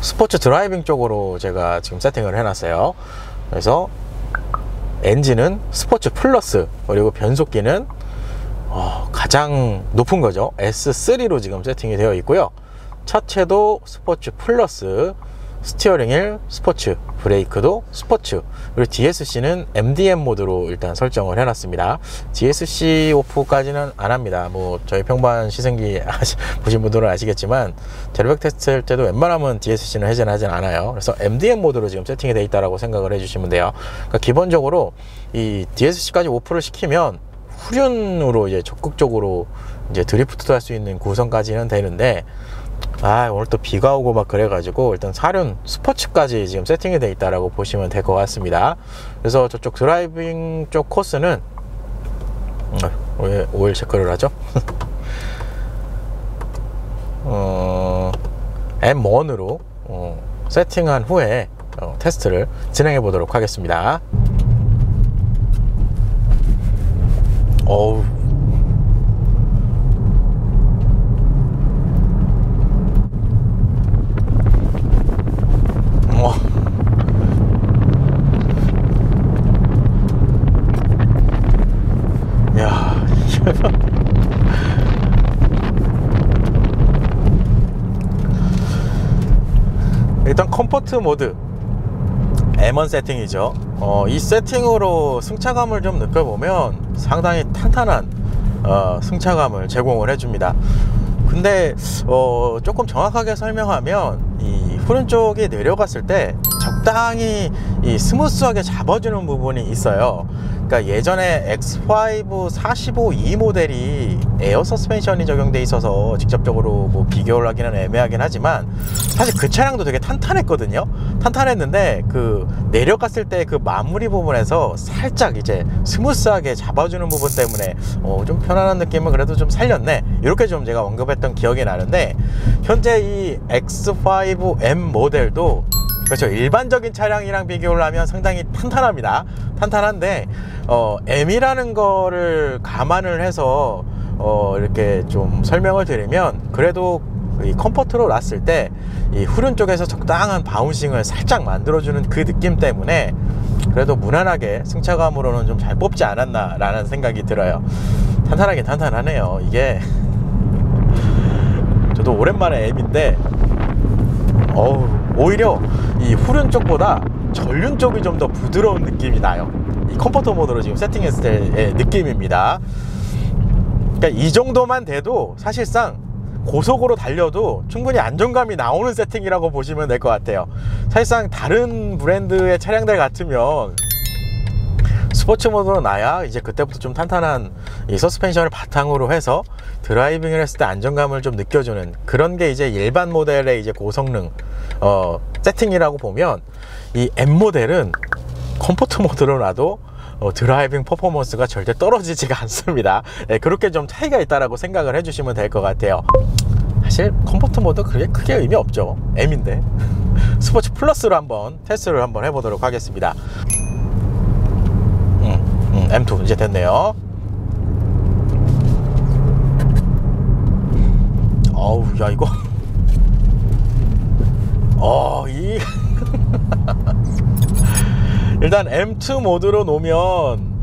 스포츠 드라이빙 쪽으로 제가 지금 세팅을 해놨어요. 그래서 엔진은 스포츠 플러스, 그리고 변속기는 가장 높은 거죠, S3로 지금 세팅이 되어 있고요. 차체도 스포츠 플러스, 스티어링 휠 스포츠, 브레이크도 스포츠, 그리고 DSC는 MDM 모드로 일단 설정을 해놨습니다. DSC 오프까지는 안 합니다. 뭐 저희 평범한 시승기 보신 분들은 아시겠지만 제로백 테스트 할 때도 웬만하면 DSC는 해제하진 않아요. 그래서 MDM 모드로 지금 세팅이 되어 있다고 생각을 해주시면 돼요. 그러니까 기본적으로 이 DSC까지 오프를 시키면 후륜으로 이제 적극적으로 이제 드리프트도 할 수 있는 구성까지는 되는데, 오늘 또 비가 오고 막 그래가지고 일단 4륜 스포츠까지 지금 세팅이 되어 있다라고 보시면 될 것 같습니다. 그래서 저쪽 드라이빙 쪽 코스는 왜 오일 체크를 하죠? M1으로 세팅한 후에 테스트를 진행해 보도록 하겠습니다. 어우, 야, 일단 컴포트 모드 M1 세팅이죠. 이 세팅으로 승차감을 좀 느껴보면 상당히 탄탄한 승차감을 제공을 해줍니다. 근데 조금 정확하게 설명하면 이 후륜 쪽이 내려갔을 때 적당히 이 스무스하게 잡아주는 부분이 있어요. 그러니까 예전에 X5 45E 모델이 에어 서스펜션이 적용돼 있어서 직접적으로 뭐 비교를 하기는 애매하긴 하지만 사실 그 차량도 되게 탄탄했거든요. 탄탄했는데 그 내려갔을 때 그 마무리 부분에서 살짝 이제 스무스하게 잡아주는 부분 때문에 좀 편안한 느낌은 그래도 좀 살렸네, 이렇게 좀 제가 언급했던 기억이 나는데, 현재 이 X5M 모델도 그렇죠, 일반적인 차량이랑 비교를 하면 상당히 탄탄합니다. 탄탄한데 M이라는 거를 감안을 해서 이렇게 좀 설명을 드리면, 그래도 이 컴포트로 놨을 때 이 후륜 쪽에서 적당한 바운싱을 살짝 만들어주는 그 느낌 때문에 그래도 무난하게 승차감으로는 좀 잘 뽑지 않았나 라는 생각이 들어요. 탄탄하긴 탄탄하네요. 이게 저도 오랜만에 M인데 오히려 이 후륜 쪽보다 전륜 쪽이 좀 더 부드러운 느낌이 나요. 이 컴포트 모드로 지금 세팅했을 때의 느낌입니다. 그러니까 이 정도만 돼도 사실상 고속으로 달려도 충분히 안정감이 나오는 세팅이라고 보시면 될 것 같아요. 사실상 다른 브랜드의 차량들 같으면 스포츠 모드로 나야 이제 그때부터 좀 탄탄한 이 서스펜션을 바탕으로 해서 드라이빙을 했을 때 안정감을 좀 느껴주는 그런 게 이제 일반 모델의 이제 고성능 세팅이라고 보면, 이 M 모델은 컴포트 모드로 놔도 드라이빙 퍼포먼스가 절대 떨어지지가 않습니다. 네, 그렇게 좀 차이가 있다라고 생각을 해주시면 될 것 같아요. 사실 컴포트 모드 그게 크게 의미 없죠. M인데 스포츠 플러스로 한번 테스트를 한번 해보도록 하겠습니다. M2 이제 됐네요. 어우, 야, 이거 일단 M2 모드로 놓으면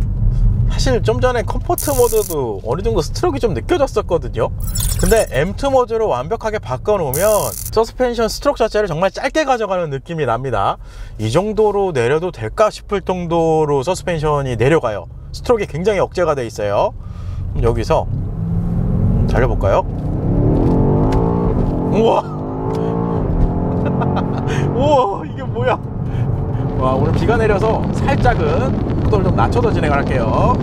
사실 좀 전에 컴포트 모드도 어느 정도 스트로크가 좀 느껴졌었거든요. 근데 M2 모드로 완벽하게 바꿔 놓으면 서스펜션 스트로크 자체를 정말 짧게 가져가는 느낌이 납니다. 이 정도로 내려도 될까 싶을 정도로 서스펜션이 내려가요. 스트로크가 굉장히 억제가 돼 있어요. 여기서 달려볼까요? 우와 우와, 이게 뭐야. 와, 오늘 비가 내려서 살짝은 속도를 좀 낮춰서 진행을 할게요.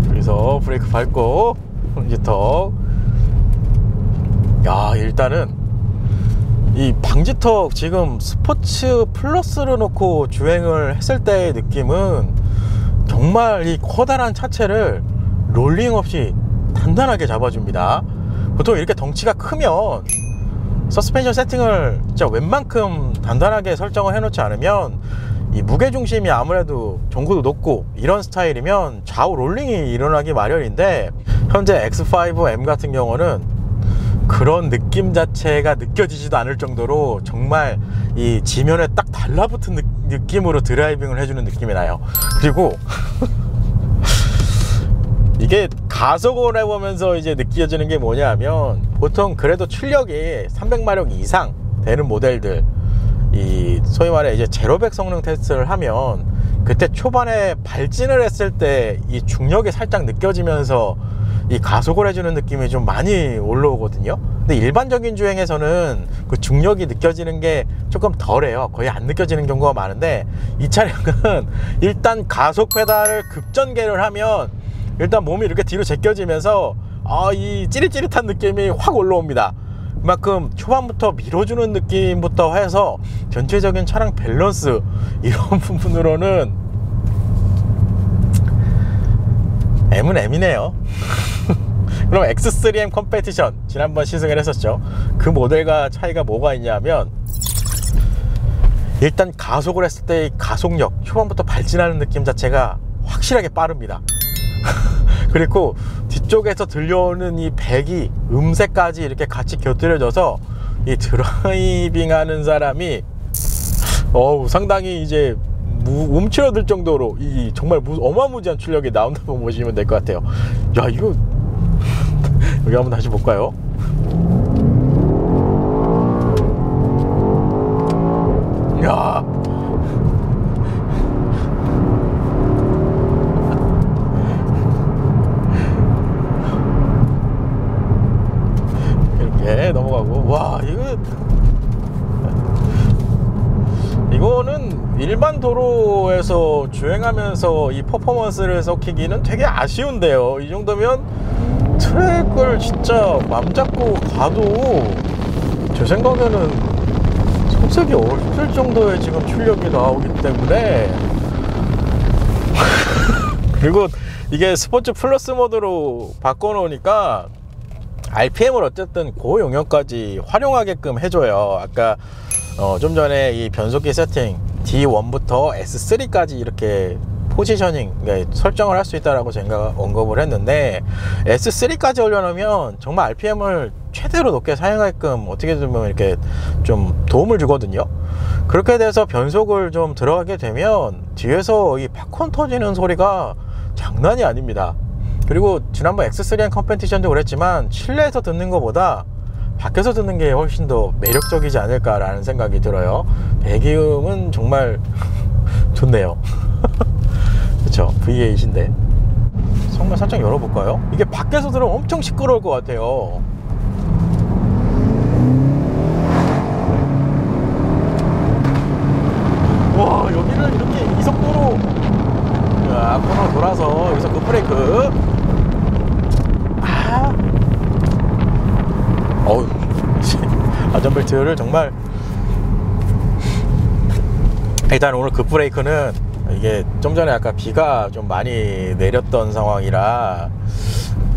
여기서 브레이크 밟고 방지턱. 야, 일단은 이 방지턱 지금 스포츠 플러스로 놓고 주행을 했을 때의 느낌은 정말 이 커다란 차체를 롤링 없이 단단하게 잡아줍니다. 보통 이렇게 덩치가 크면 서스펜션 세팅을 진짜 웬만큼 단단하게 설정을 해놓지 않으면 이 무게중심이 아무래도 전고도 높고 이런 스타일이면 좌우 롤링이 일어나기 마련인데, 현재 X5M 같은 경우는 그런 느낌 자체가 느껴지지도 않을 정도로 정말 이 지면에 딱 달라붙은 느낌으로 드라이빙을 해주는 느낌이 나요. 그리고 이게 가속을 해보면서 이제 느껴지는 게 뭐냐면, 보통 그래도 출력이 300마력 이상 되는 모델들, 이 소위 말해 이제 제로백 성능 테스트를 하면 그때 초반에 발진을 했을 때 이 중력이 살짝 느껴지면서 이 가속을 해주는 느낌이 좀 많이 올라오거든요. 근데 일반적인 주행에서는 그 중력이 느껴지는 게 조금 덜해요. 거의 안 느껴지는 경우가 많은데, 이 차량은 일단 가속 페달을 급전개를 하면 일단 몸이 이렇게 뒤로 제껴지면서 이 찌릿찌릿한 느낌이 확 올라옵니다. 그만큼 초반부터 밀어주는 느낌부터 해서 전체적인 차량 밸런스 이런 부분으로는 M은 M이네요. 그럼 X3M 컴페티션 지난번 시승을 했었죠. 그 모델과 차이가 뭐가 있냐면, 일단 가속을 했을 때의 가속력, 초반부터 발진하는 느낌 자체가 확실하게 빠릅니다. 그리고 뒤쪽에서 들려오는 이 배기, 음색까지 이렇게 같이 곁들여져서 이 드라이빙 하는 사람이 상당히 이제 움츠러들 정도로 이 정말 어마무지한 출력이 나온다고 보시면 될 것 같아요. 야, 이거 여기 한번 다시 볼까요? 야, 이렇게 넘어가고. 와, 이거는 일반 도로에서 주행하면서 이 퍼포먼스를 섞이기는 되게 아쉬운데요. 이 정도면 트랙을 진짜 맘 잡고 가도 제 생각에는 속색이 없을 정도의 지금 출력이 나오기 때문에 그리고 이게 스포츠 플러스 모드로 바꿔놓으니까 RPM을 어쨌든 고용량까지 활용하게끔 해줘요. 아까 좀 전에 이 변속기 세팅 D1부터 S3까지 이렇게 포지셔닝, 그러니까 설정을 할 수 있다라고 제가 언급을 했는데, S3까지 올려놓으면 정말 RPM을 최대로 높게 사용하게끔 어떻게 보면 이렇게 좀 도움을 주거든요. 그렇게 돼서 변속을 좀 들어가게 되면 뒤에서 이 팝콘 터지는 소리가 장난이 아닙니다. 그리고 지난번 X3M 컴페티션도 그랬지만 실내에서 듣는 것보다 밖에서 듣는 게 훨씬 더 매력적이지 않을까라는 생각이 들어요. 배기음은 정말 좋네요. 그쵸, V8인데. 성면 살짝 열어볼까요? 이게 밖에서 들으면 엄청 시끄러울 것 같아요. 와, 여기를 이렇게 이 속도로 코너 돌아서 여기서 급브레이크. 어우, 안전벨트를 정말. 일단 오늘 급브레이크는 이게 좀 전에 아까 비가 좀 많이 내렸던 상황이라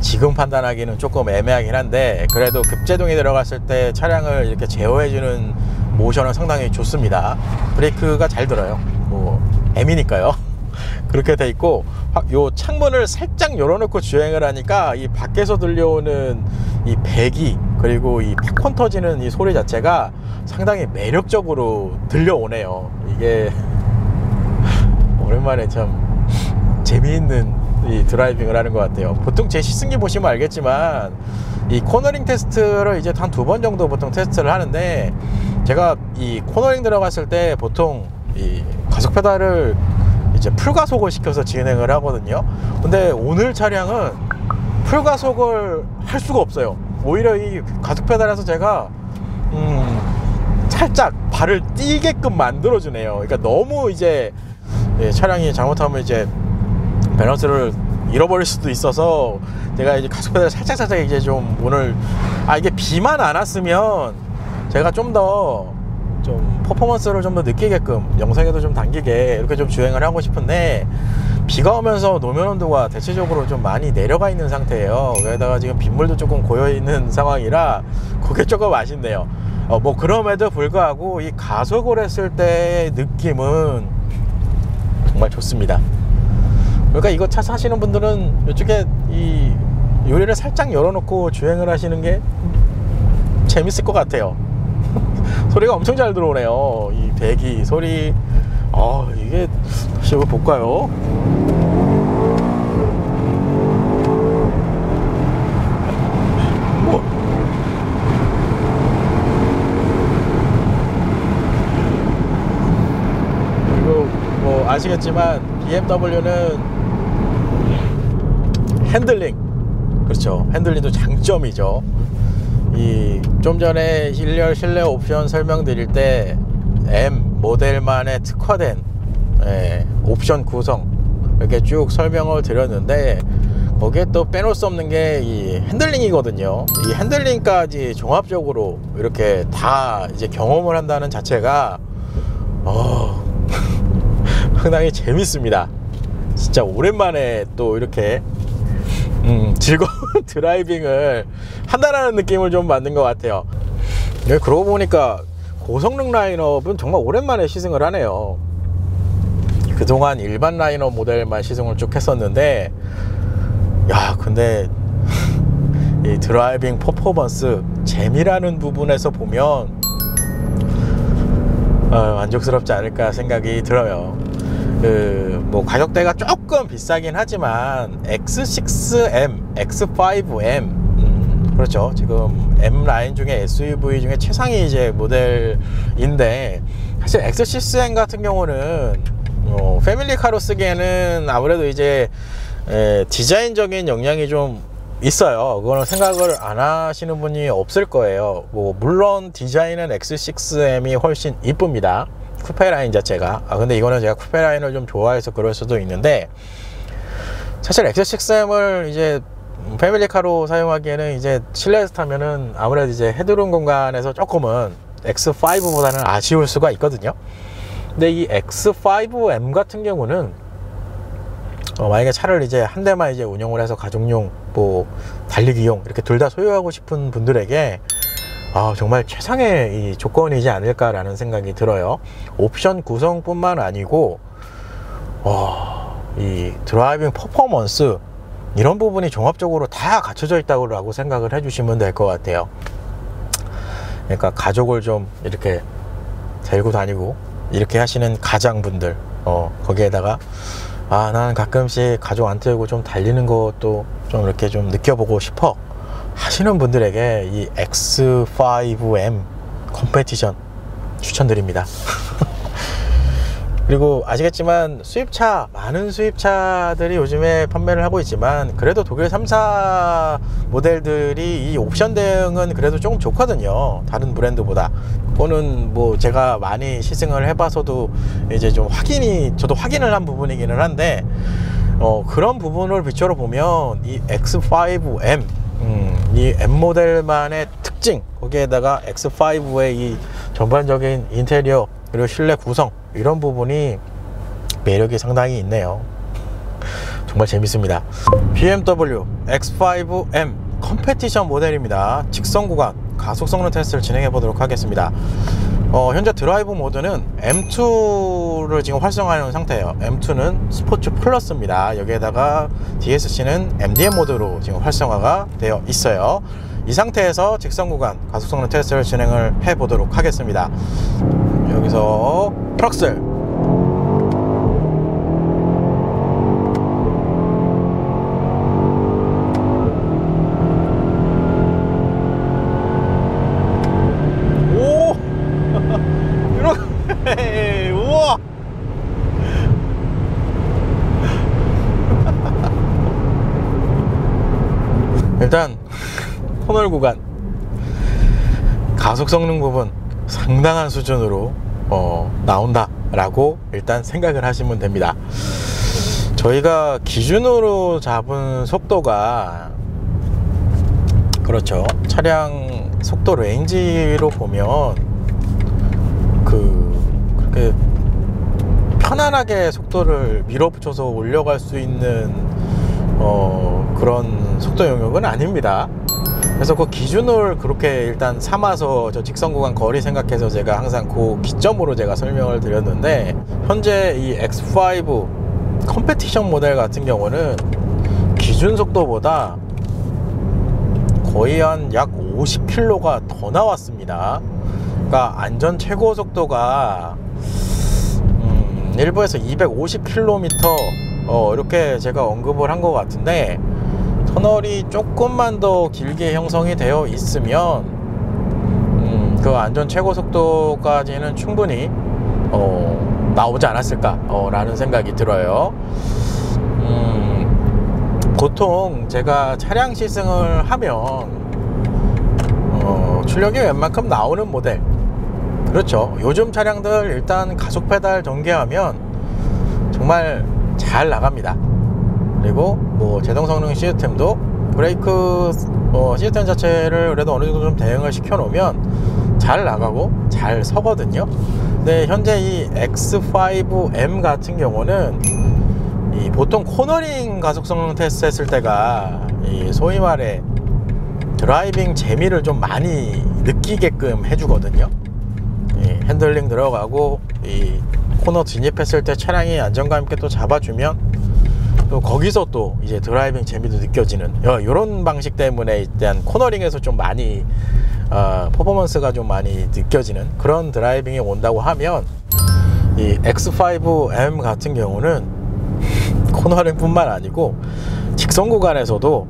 지금 판단하기는 조금 애매하긴 한데, 그래도 급제동이 들어갔을 때 차량을 이렇게 제어해주는 모션은 상당히 좋습니다. 브레이크가 잘 들어요. 뭐 M이니까요. 그렇게 돼 있고, 요 창문을 살짝 열어놓고 주행을 하니까 이 밖에서 들려오는 이 배기, 그리고 이 팝콘 터지는 이 소리 자체가 상당히 매력적으로 들려오네요. 이게 오랜만에 참 재미있는 이 드라이빙을 하는 것 같아요. 보통 제 시승기 보시면 알겠지만 이 코너링 테스트를 이제 한 2번 정도 보통 테스트를 하는데, 제가 이 코너링 들어갔을 때 보통 이 가속 페달을 이제 풀가속을 시켜서 진행을 하거든요. 근데 오늘 차량은 풀가속을 할 수가 없어요. 오히려 이 가속 페달에서 제가 살짝 발을 띄게끔 만들어 주네요. 그러니까 너무 이제 차량이 잘못하면 이제 밸런스를 잃어버릴 수도 있어서, 제가 이제 가속 페달을 살짝 이제 좀 오늘 이게 비만 안 왔으면 제가 좀 더 퍼포먼스를 좀 더 느끼게끔 영상에도 좀 담기게 이렇게 좀 주행을 하고 싶은데, 비가 오면서 노면 온도가 대체적으로 좀 많이 내려가 있는 상태예요. 게다가 지금 빗물도 조금 고여 있는 상황이라 그게 조금 아쉽네요. 뭐 그럼에도 불구하고 이 가속을 했을 때의 느낌은 정말 좋습니다. 그러니까 이거 차 사시는 분들은 이쪽에 이 유리를 살짝 열어놓고 주행을 하시는 게 재밌을 것 같아요. 소리가 엄청 잘 들어오네요. 이 배기 소리. 이게 다시 한번 볼까요? 그리고 뭐 아시겠지만 BMW는 핸들링, 그렇죠, 핸들링도 장점이죠. 이 좀 전에 1열 실내 옵션 설명드릴 때 M 모델만의 특화된 옵션 구성 이렇게 쭉 설명을 드렸는데, 거기에 또 빼놓을 수 없는 게 이 핸들링이거든요. 이 핸들링까지 종합적으로 이렇게 다 이제 경험을 한다는 자체가 상당히 재밌습니다. 진짜 오랜만에 또 이렇게 즐거운 드라이빙을 한다라는 느낌을 좀 받는 것 같아요. 그러고 보니까 고성능 라인업은 정말 오랜만에 시승을 하네요. 그동안 일반 라인업 모델만 시승을 쭉 했었는데, 근데 이 드라이빙 퍼포먼스 재미라는 부분에서 보면 만족스럽지 않을까 생각이 들어요. 뭐 가격대가 조금 비싸긴 하지만 X6M, X5M, 그렇죠, 지금 M 라인 중에 SUV 중에 최상위 이제 모델인데, 사실 X6M 같은 경우는 패밀리카로 쓰기에는 아무래도 이제 디자인적인 역량이 좀 있어요. 그거는 생각을 안 하시는 분이 없을 거예요. 뭐 물론 디자인은 X6M이 훨씬 이쁩니다, 쿠페 라인 자체가. 근데 이거는 제가 쿠페 라인을 좀 좋아해서 그럴 수도 있는데, 사실 X6M을 이제 패밀리카로 사용하기에는 이제 실내에서 타면은 아무래도 이제 헤드룸 공간에서 조금은 X5보다는 아쉬울 수가 있거든요. 근데 이 X5M 같은 경우는 만약에 차를 이제 한 대만 이제 운용을 해서 가족용, 뭐 달리기용 이렇게 둘 다 소유하고 싶은 분들에게 정말 최상의 이 조건이지 않을까라는 생각이 들어요. 옵션 구성뿐만 아니고 이 드라이빙 퍼포먼스 이런 부분이 종합적으로 다 갖춰져 있다고 생각을 해주시면 될 것 같아요. 그러니까 가족을 좀 이렇게 데리고 다니고 이렇게 하시는 가장분들, 거기에다가 나는 가끔씩 가족 안 태우고 좀 달리는 것도 좀 이렇게 좀 느껴보고 싶어 하시는 분들에게 이 X5M 컴페티션 추천드립니다. 그리고 아시겠지만 수입차, 많은 수입차들이 요즘에 판매를 하고 있지만 그래도 독일 3사 모델들이 이 옵션 대응은 그래도 조금 좋거든요, 다른 브랜드보다. 그거는 뭐 제가 많이 시승을 해봐서도 이제 좀 저도 확인을 한 부분이기는 한데, 그런 부분을 비추어 보면 이 X5M, 이 M 모델만의 특징, 거기에다가 X5의 이 전반적인 인테리어 그리고 실내 구성, 이런 부분이 매력이 상당히 있네요. 정말 재밌습니다. BMW X5M 컴페티션 모델입니다. 직선 구간 가속 성능 테스트를 진행해 보도록 하겠습니다. 현재 드라이브 모드는 M2를 지금 활성화하는 상태예요. M2는 스포츠 플러스입니다. 여기에다가 DSC는 MDM 모드로 지금 활성화가 되어 있어요. 이 상태에서 직선 구간 가속 성능 테스트를 진행을 해 보도록 하겠습니다. 여기서 프락셀, 오 이렇게 우와 일단 터널 구간 가속 성능 부분 상당한 수준으로 나온다 라고 일단 생각을 하시면 됩니다. 저희가 기준으로 잡은 속도가, 그렇죠, 차량 속도 레인지로 보면 그렇게 편안하게 속도를 밀어붙여서 올려갈 수 있는 그런 속도 영역은 아닙니다. 그래서 그 기준을 그렇게 일단 삼아서 저 직선 구간 거리 생각해서 제가 항상 그 기점으로 제가 설명을 드렸는데, 현재 이 X5 컴페티션 모델 같은 경우는 기준 속도보다 거의 한 약 50km가 더 나왔습니다. 그러니까 안전 최고 속도가 일부에서 250km 이렇게 제가 언급을 한 것 같은데, 터널이 조금만 더 길게 형성이 되어 있으면 그 안전 최고 속도까지는 충분히 나오지 않았을까 라는 생각이 들어요. 보통 제가 차량 시승을 하면 출력이 웬만큼 나오는 모델, 그렇죠, 요즘 차량들 일단 가속 페달 전개하면 정말 잘 나갑니다. 그리고 뭐 제동 성능 시스템도 브레이크 시스템 자체를 그래도 어느 정도 좀 대응을 시켜 놓으면 잘 나가고 잘 서거든요. 근데 현재 이 X5M 같은 경우는 이 보통 코너링 가속 성능 테스트 했을 때가 이 소위 말해 드라이빙 재미를 좀 많이 느끼게끔 해주거든요. 이 핸들링 들어가고 이 코너 진입했을 때 차량이 안정감 있게 또 잡아주면 또 거기서 또 이제 드라이빙 재미도 느껴지는 이런 방식 때문에 일단 코너링에서 좀 많이 퍼포먼스가 좀 많이 느껴지는 그런 드라이빙이 온다고 하면, 이 X5M 같은 경우는 코너링 뿐만 아니고 직선 구간에서도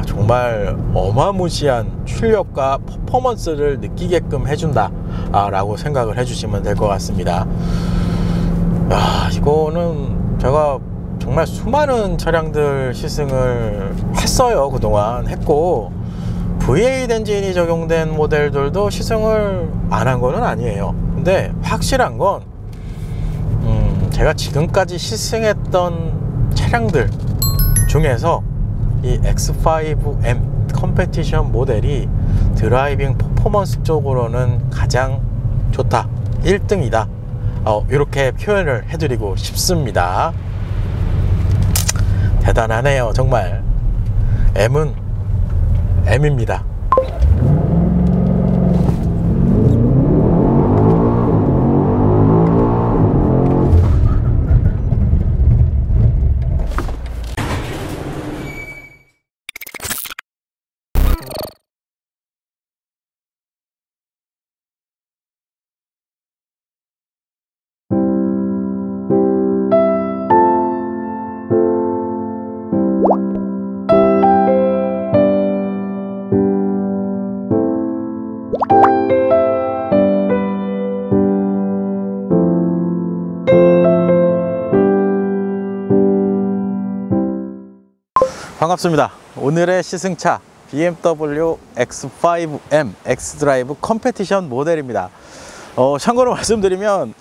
정말 어마무시한 출력과 퍼포먼스를 느끼게끔 해준다 라고 생각을 해주시면 될 것 같습니다. 이거는 제가 정말 수많은 차량들 시승을 했어요. 그동안 했고, V8 엔진이 적용된 모델들도 시승을 안 한 거는 아니에요. 근데 확실한 건 제가 지금까지 시승했던 차량들 중에서 이 X5M 컴페티션 모델이 드라이빙 퍼포먼스 쪽으로는 가장 좋다, 1등이다, 이렇게 표현을 해드리고 싶습니다. 대단하네요, 정말. M은 M입니다. 반갑습니다. 오늘의 시승차 BMW X5M X드라이브 컴페티션 모델입니다. 참고로 말씀드리면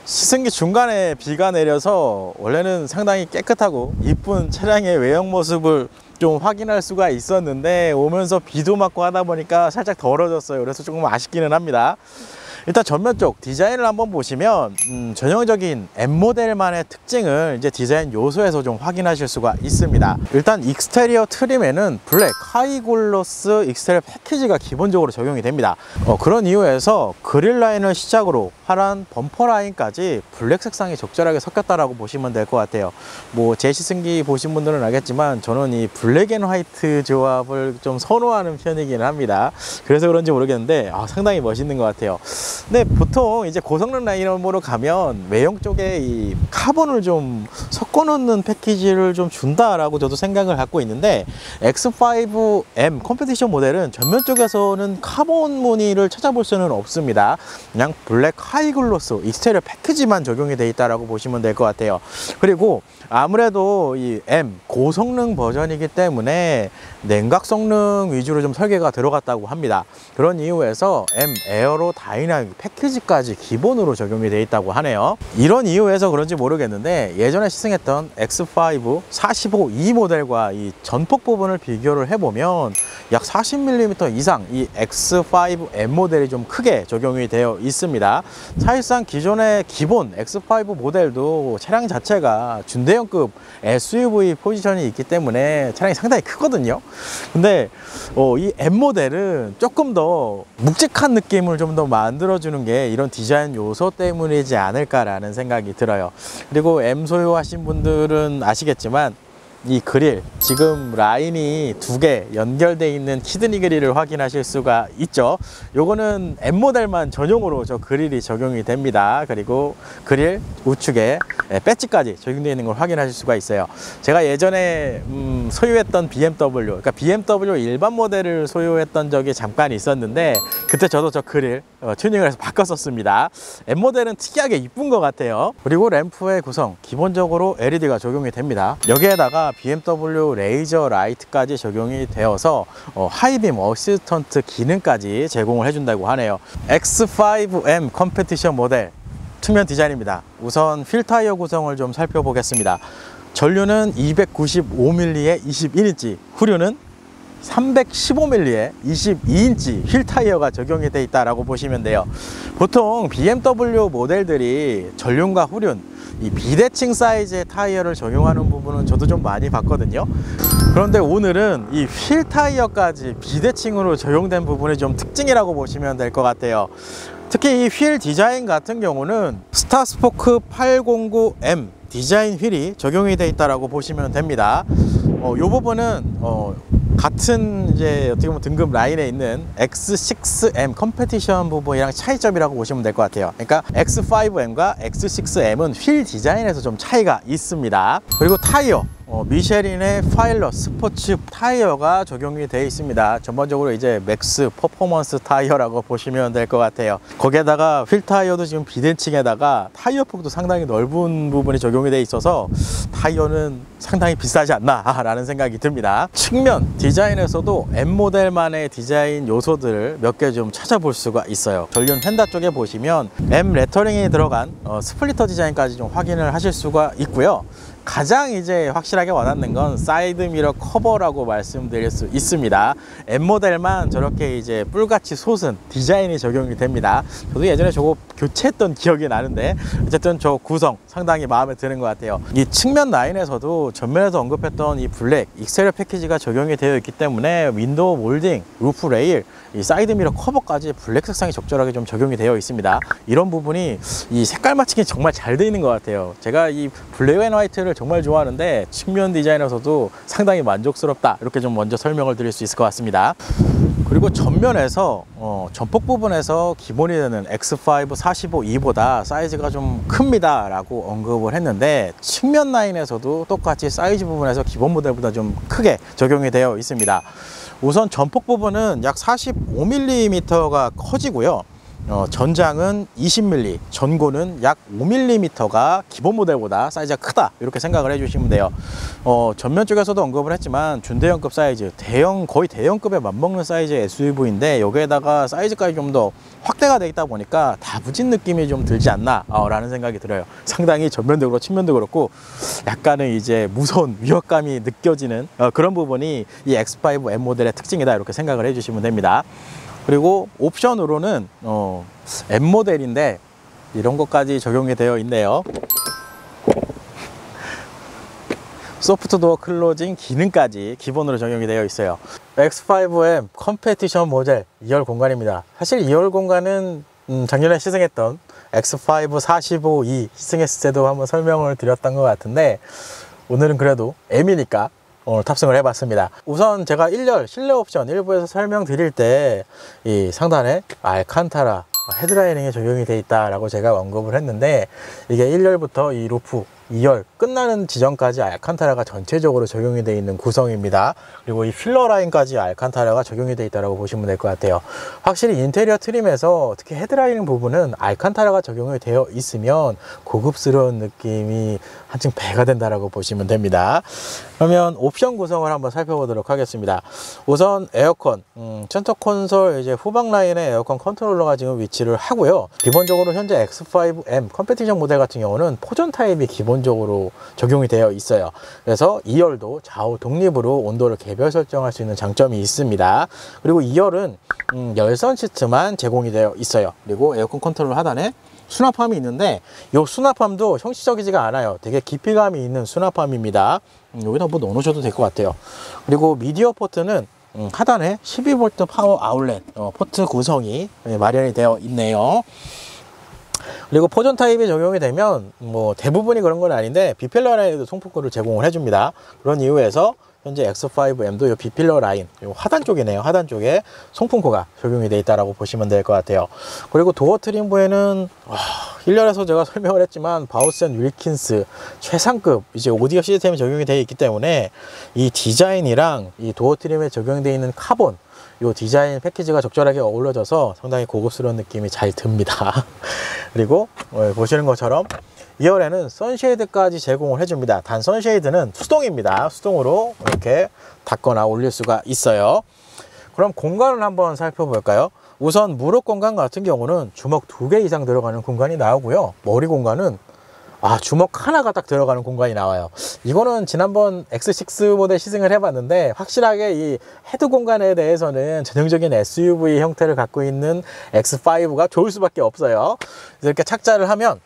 시승기 중간에 비가 내려서 원래는 상당히 깨끗하고 이쁜 차량의 외형 모습을 좀 확인할 수가 있었는데 오면서 비도 맞고 하다 보니까 살짝 더러졌어요. 그래서 조금 아쉽기는 합니다. 일단 전면 쪽 디자인을 한번 보시면 전형적인 M모델만의 특징을 이제 디자인 요소에서 좀 확인하실 수가 있습니다. 일단 익스테리어 트림에는 블랙 하이글로스 익스테리어 패키지가 기본적으로 적용이 됩니다. 그런 이유에서 그릴 라인을 시작으로 파란 범퍼 라인까지 블랙 색상이 적절하게 섞였다라고 보시면 될 것 같아요. 뭐 제 시승기 보신 분들은 알겠지만 저는 이 블랙 앤 화이트 조합을 좀 선호하는 편이긴 합니다. 그래서 그런지 모르겠는데 상당히 멋있는 것 같아요. 근데 보통 이제 고성능 라인업으로 가면 외형 쪽에 이 카본을 좀 섞어 놓는 패키지를 좀 준다라고 저도 생각을 갖고 있는데 X5M 컴페티션 모델은 전면 쪽에서는 카본 무늬를 찾아볼 수는 없습니다. 그냥 블랙 하이글로스 익스테리어 패키지만 적용이 되어 있다라고 보시면 될 것 같아요. 그리고 아무래도 이 M 고성능 버전이기 때문에 냉각 성능 위주로 좀 설계가 들어갔다고 합니다. 그런 이유에서 M 에어로 다이나믹 패키지까지 기본으로 적용이 되어 있다고 하네요. 이런 이유에서 그런지 모르겠는데 예전에 시승했던 X5 45E 모델과 이 전폭 부분을 비교를 해보면 약 40mm 이상 이 X5M 모델이 좀 크게 적용이 되어 있습니다. 사실상 기존의 기본 X5 모델도 차량 자체가 준대형급 SUV 포지션이 있기 때문에 차량이 상당히 크거든요. 근데 이 M 모델은 조금 더 묵직한 느낌을 좀 더 만들어주는 게 이런 디자인 요소 때문이지 않을까라는 생각이 들어요. 그리고 M 소유하신 분들은 아시겠지만 이 그릴 지금 라인이 두 개 연결되어 있는 키드니 그릴을 확인하실 수가 있죠. 요거는 M 모델만 전용으로 저 그릴이 적용이 됩니다. 그리고 그릴 우측에 배지까지 적용되어 있는 걸 확인하실 수가 있어요. 제가 예전에 소유했던 BMW, 그러니까 BMW 일반 모델을 소유했던 적이 잠깐 있었는데 그때 저도 저 그릴 튜닝을 해서 바꿨었습니다. M 모델은 특이하게 이쁜 것 같아요. 그리고 램프의 구성 기본적으로 LED가 적용이 됩니다. 여기에다가 BMW 레이저 라이트까지 적용이 되어서 하이빔 어시스턴트 기능까지 제공을 해준다고 하네요. X5M 컴페티션 모델 측면 디자인입니다. 우선 휠 타이어 구성을 좀 살펴보겠습니다. 전류는 295mm에 21인치, 후륜은 315mm에 22인치 휠 타이어가 적용이 되어 있다고 보시면 돼요. 보통 BMW 모델들이 전륜과 후륜 이 비대칭 사이즈의 타이어를 적용하는 부분은 저도 좀 많이 봤거든요. 그런데 오늘은 이 휠 타이어까지 비대칭으로 적용된 부분이 좀 특징이라고 보시면 될 것 같아요. 특히 이 휠 디자인 같은 경우는 스타스포크 809M 디자인 휠이 적용이 되어 있다고 보시면 됩니다. 이 부분은 같은 이제 어떻게 보면 등급 라인에 있는 X6M 컴페티션 부분이랑 차이점이라고 보시면 될 것 같아요. 그러니까 X5M과 X6M은 휠 디자인에서 좀 차이가 있습니다. 그리고 타이어 미쉐린의 파일럿 스포츠 타이어가 적용이 되어 있습니다. 전반적으로 이제 맥스 퍼포먼스 타이어라고 보시면 될 것 같아요. 거기에다가 휠 타이어도 지금 비대칭에다가 타이어 폭도 상당히 넓은 부분이 적용이 되어 있어서 타이어는 상당히 비싸지 않나 라는 생각이 듭니다. 측면 디자인에서도 M 모델만의 디자인 요소들을 몇 개 좀 찾아볼 수가 있어요. 전륜 휀다 쪽에 보시면 M 레터링이 들어간 스플리터 디자인까지 좀 확인을 하실 수가 있고요. 가장 이제 확실하게 와닿는 건 사이드 미러 커버라고 말씀드릴 수 있습니다. M 모델만 저렇게 이제 뿔같이 솟은 디자인이 적용이 됩니다. 저도 예전에 저거 교체했던 기억이 나는데 어쨌든 저 구성 상당히 마음에 드는 것 같아요. 이 측면 라인에서도 전면에서 언급했던 이 블랙 익스테리어 패키지가 적용이 되어 있기 때문에 윈도우 몰딩, 루프 레일, 이 사이드 미러 커버까지 블랙 색상이 적절하게 좀 적용이 되어 있습니다. 이런 부분이 이 색깔 맞추기 정말 잘 되어 있는 것 같아요. 제가 이 블랙 앤 화이트를 정말 좋아하는데 측면 디자인에서도 상당히 만족스럽다, 이렇게 좀 먼저 설명을 드릴 수 있을 것 같습니다. 그리고 전면에서 전폭 부분에서 기본이 되는 X5 45E보다 사이즈가 좀 큽니다 라고 언급을 했는데 측면 라인에서도 똑같이 사이즈 부분에서 기본 모델보다 좀 크게 적용이 되어 있습니다. 우선 전폭 부분은 약 45mm가 커지고요. 전장은 20mm, 전고는 약 5mm가 기본 모델보다 사이즈가 크다, 이렇게 생각을 해주시면 돼요. 전면 쪽에서도 언급을 했지만 준대형급 사이즈, 거의 대형급에 맞먹는 사이즈의 SUV인데 여기에다가 사이즈까지 좀 더 확대가 되어 있다 보니까 다부진 느낌이 좀 들지 않나 라는 생각이 들어요. 상당히 전면도 그렇고 측면도 그렇고 약간은 이제 무서운 위협감이 느껴지는 그런 부분이 이 X5M 모델의 특징이다, 이렇게 생각을 해주시면 됩니다. 그리고 옵션으로는 M 모델인데 이런 것까지 적용이 되어 있네요. 소프트도어 클로징 기능까지 기본으로 적용이 되어 있어요. X5M 컴페티션 모델 2열 공간입니다. 사실 2열 공간은 작년에 시승했던 X5 45E 시승했을 때도 한번 설명을 드렸던 것 같은데 오늘은 그래도 M이니까 오늘 탑승을 해봤습니다. 우선 제가 1열 실내 옵션 일부에서 설명드릴 때 이 상단에 알칸타라 헤드라이닝에 적용이 되어 있다라고 제가 언급을 했는데 이게 1열부터 이 루프 2열 끝나는 지점까지 알칸타라가 전체적으로 적용이 되어 있는 구성입니다. 그리고 이 필러 라인까지 알칸타라가 적용이 되어 있다고 보시면 될 것 같아요. 확실히 인테리어 트림에서 특히 헤드라이닝 부분은 알칸타라가 적용이 되어 있으면 고급스러운 느낌이 한층 배가 된다라고 보시면 됩니다. 그러면 옵션 구성을 한번 살펴보도록 하겠습니다. 우선 에어컨, 센터 콘솔 이제 후방 라인에 에어컨 컨트롤러가 지금 위치를 하고요. 기본적으로 현재 X5M 컴페티션 모델 같은 경우는 포전 타입이 기본적으로 적용이 되어 있어요. 그래서 2열도 좌우 독립으로 온도를 개별 설정할 수 있는 장점이 있습니다. 그리고 2열은 열선 시트만 제공이 되어 있어요. 그리고 에어컨 컨트롤 하단에 수납함이 있는데 이 수납함도 형식적이지가 않아요. 되게 깊이감이 있는 수납함입니다. 여기다 뭐 넣어놓으셔도 될 것 같아요. 그리고 미디어 포트는 하단에 12V 파워 아울렛 포트 구성이 마련이 되어 있네요. 그리고 포전 타입이 적용이 되면 뭐 대부분이 그런 건 아닌데 비필러 라인에도 송풍구를 제공을 해줍니다. 그런 이유에서 현재 X5M도 이 비필러 라인, 이 하단 쪽이네요. 하단 쪽에 송풍구가 적용이 되어 있다고 보시면 될 것 같아요. 그리고 도어 트림부에는 1열에서 제가 설명을 했지만 바우센 윌킨스 최상급 이제 오디오 시스템이 적용이 되어 있기 때문에 이 디자인이랑 이 도어 트림에 적용되어 있는 카본, 이 디자인 패키지가 적절하게 어우러져서 상당히 고급스러운 느낌이 잘 듭니다. 그리고 보시는 것처럼 2열에는 선쉐이드까지 제공을 해줍니다. 단 선쉐이드는 수동입니다. 수동으로 이렇게 닫거나 올릴 수가 있어요. 그럼 공간을 한번 살펴볼까요? 우선 무릎 공간 같은 경우는 주먹 2개 이상 들어가는 공간이 나오고요. 머리 공간은 주먹 하나가 딱 들어가는 공간이 나와요. 이거는 지난번 X6 모델 시승을 해봤는데 확실하게 이 헤드 공간에 대해서는 전형적인 SUV 형태를 갖고 있는 X5가 좋을 수밖에 없어요. 이렇게 착자를 하면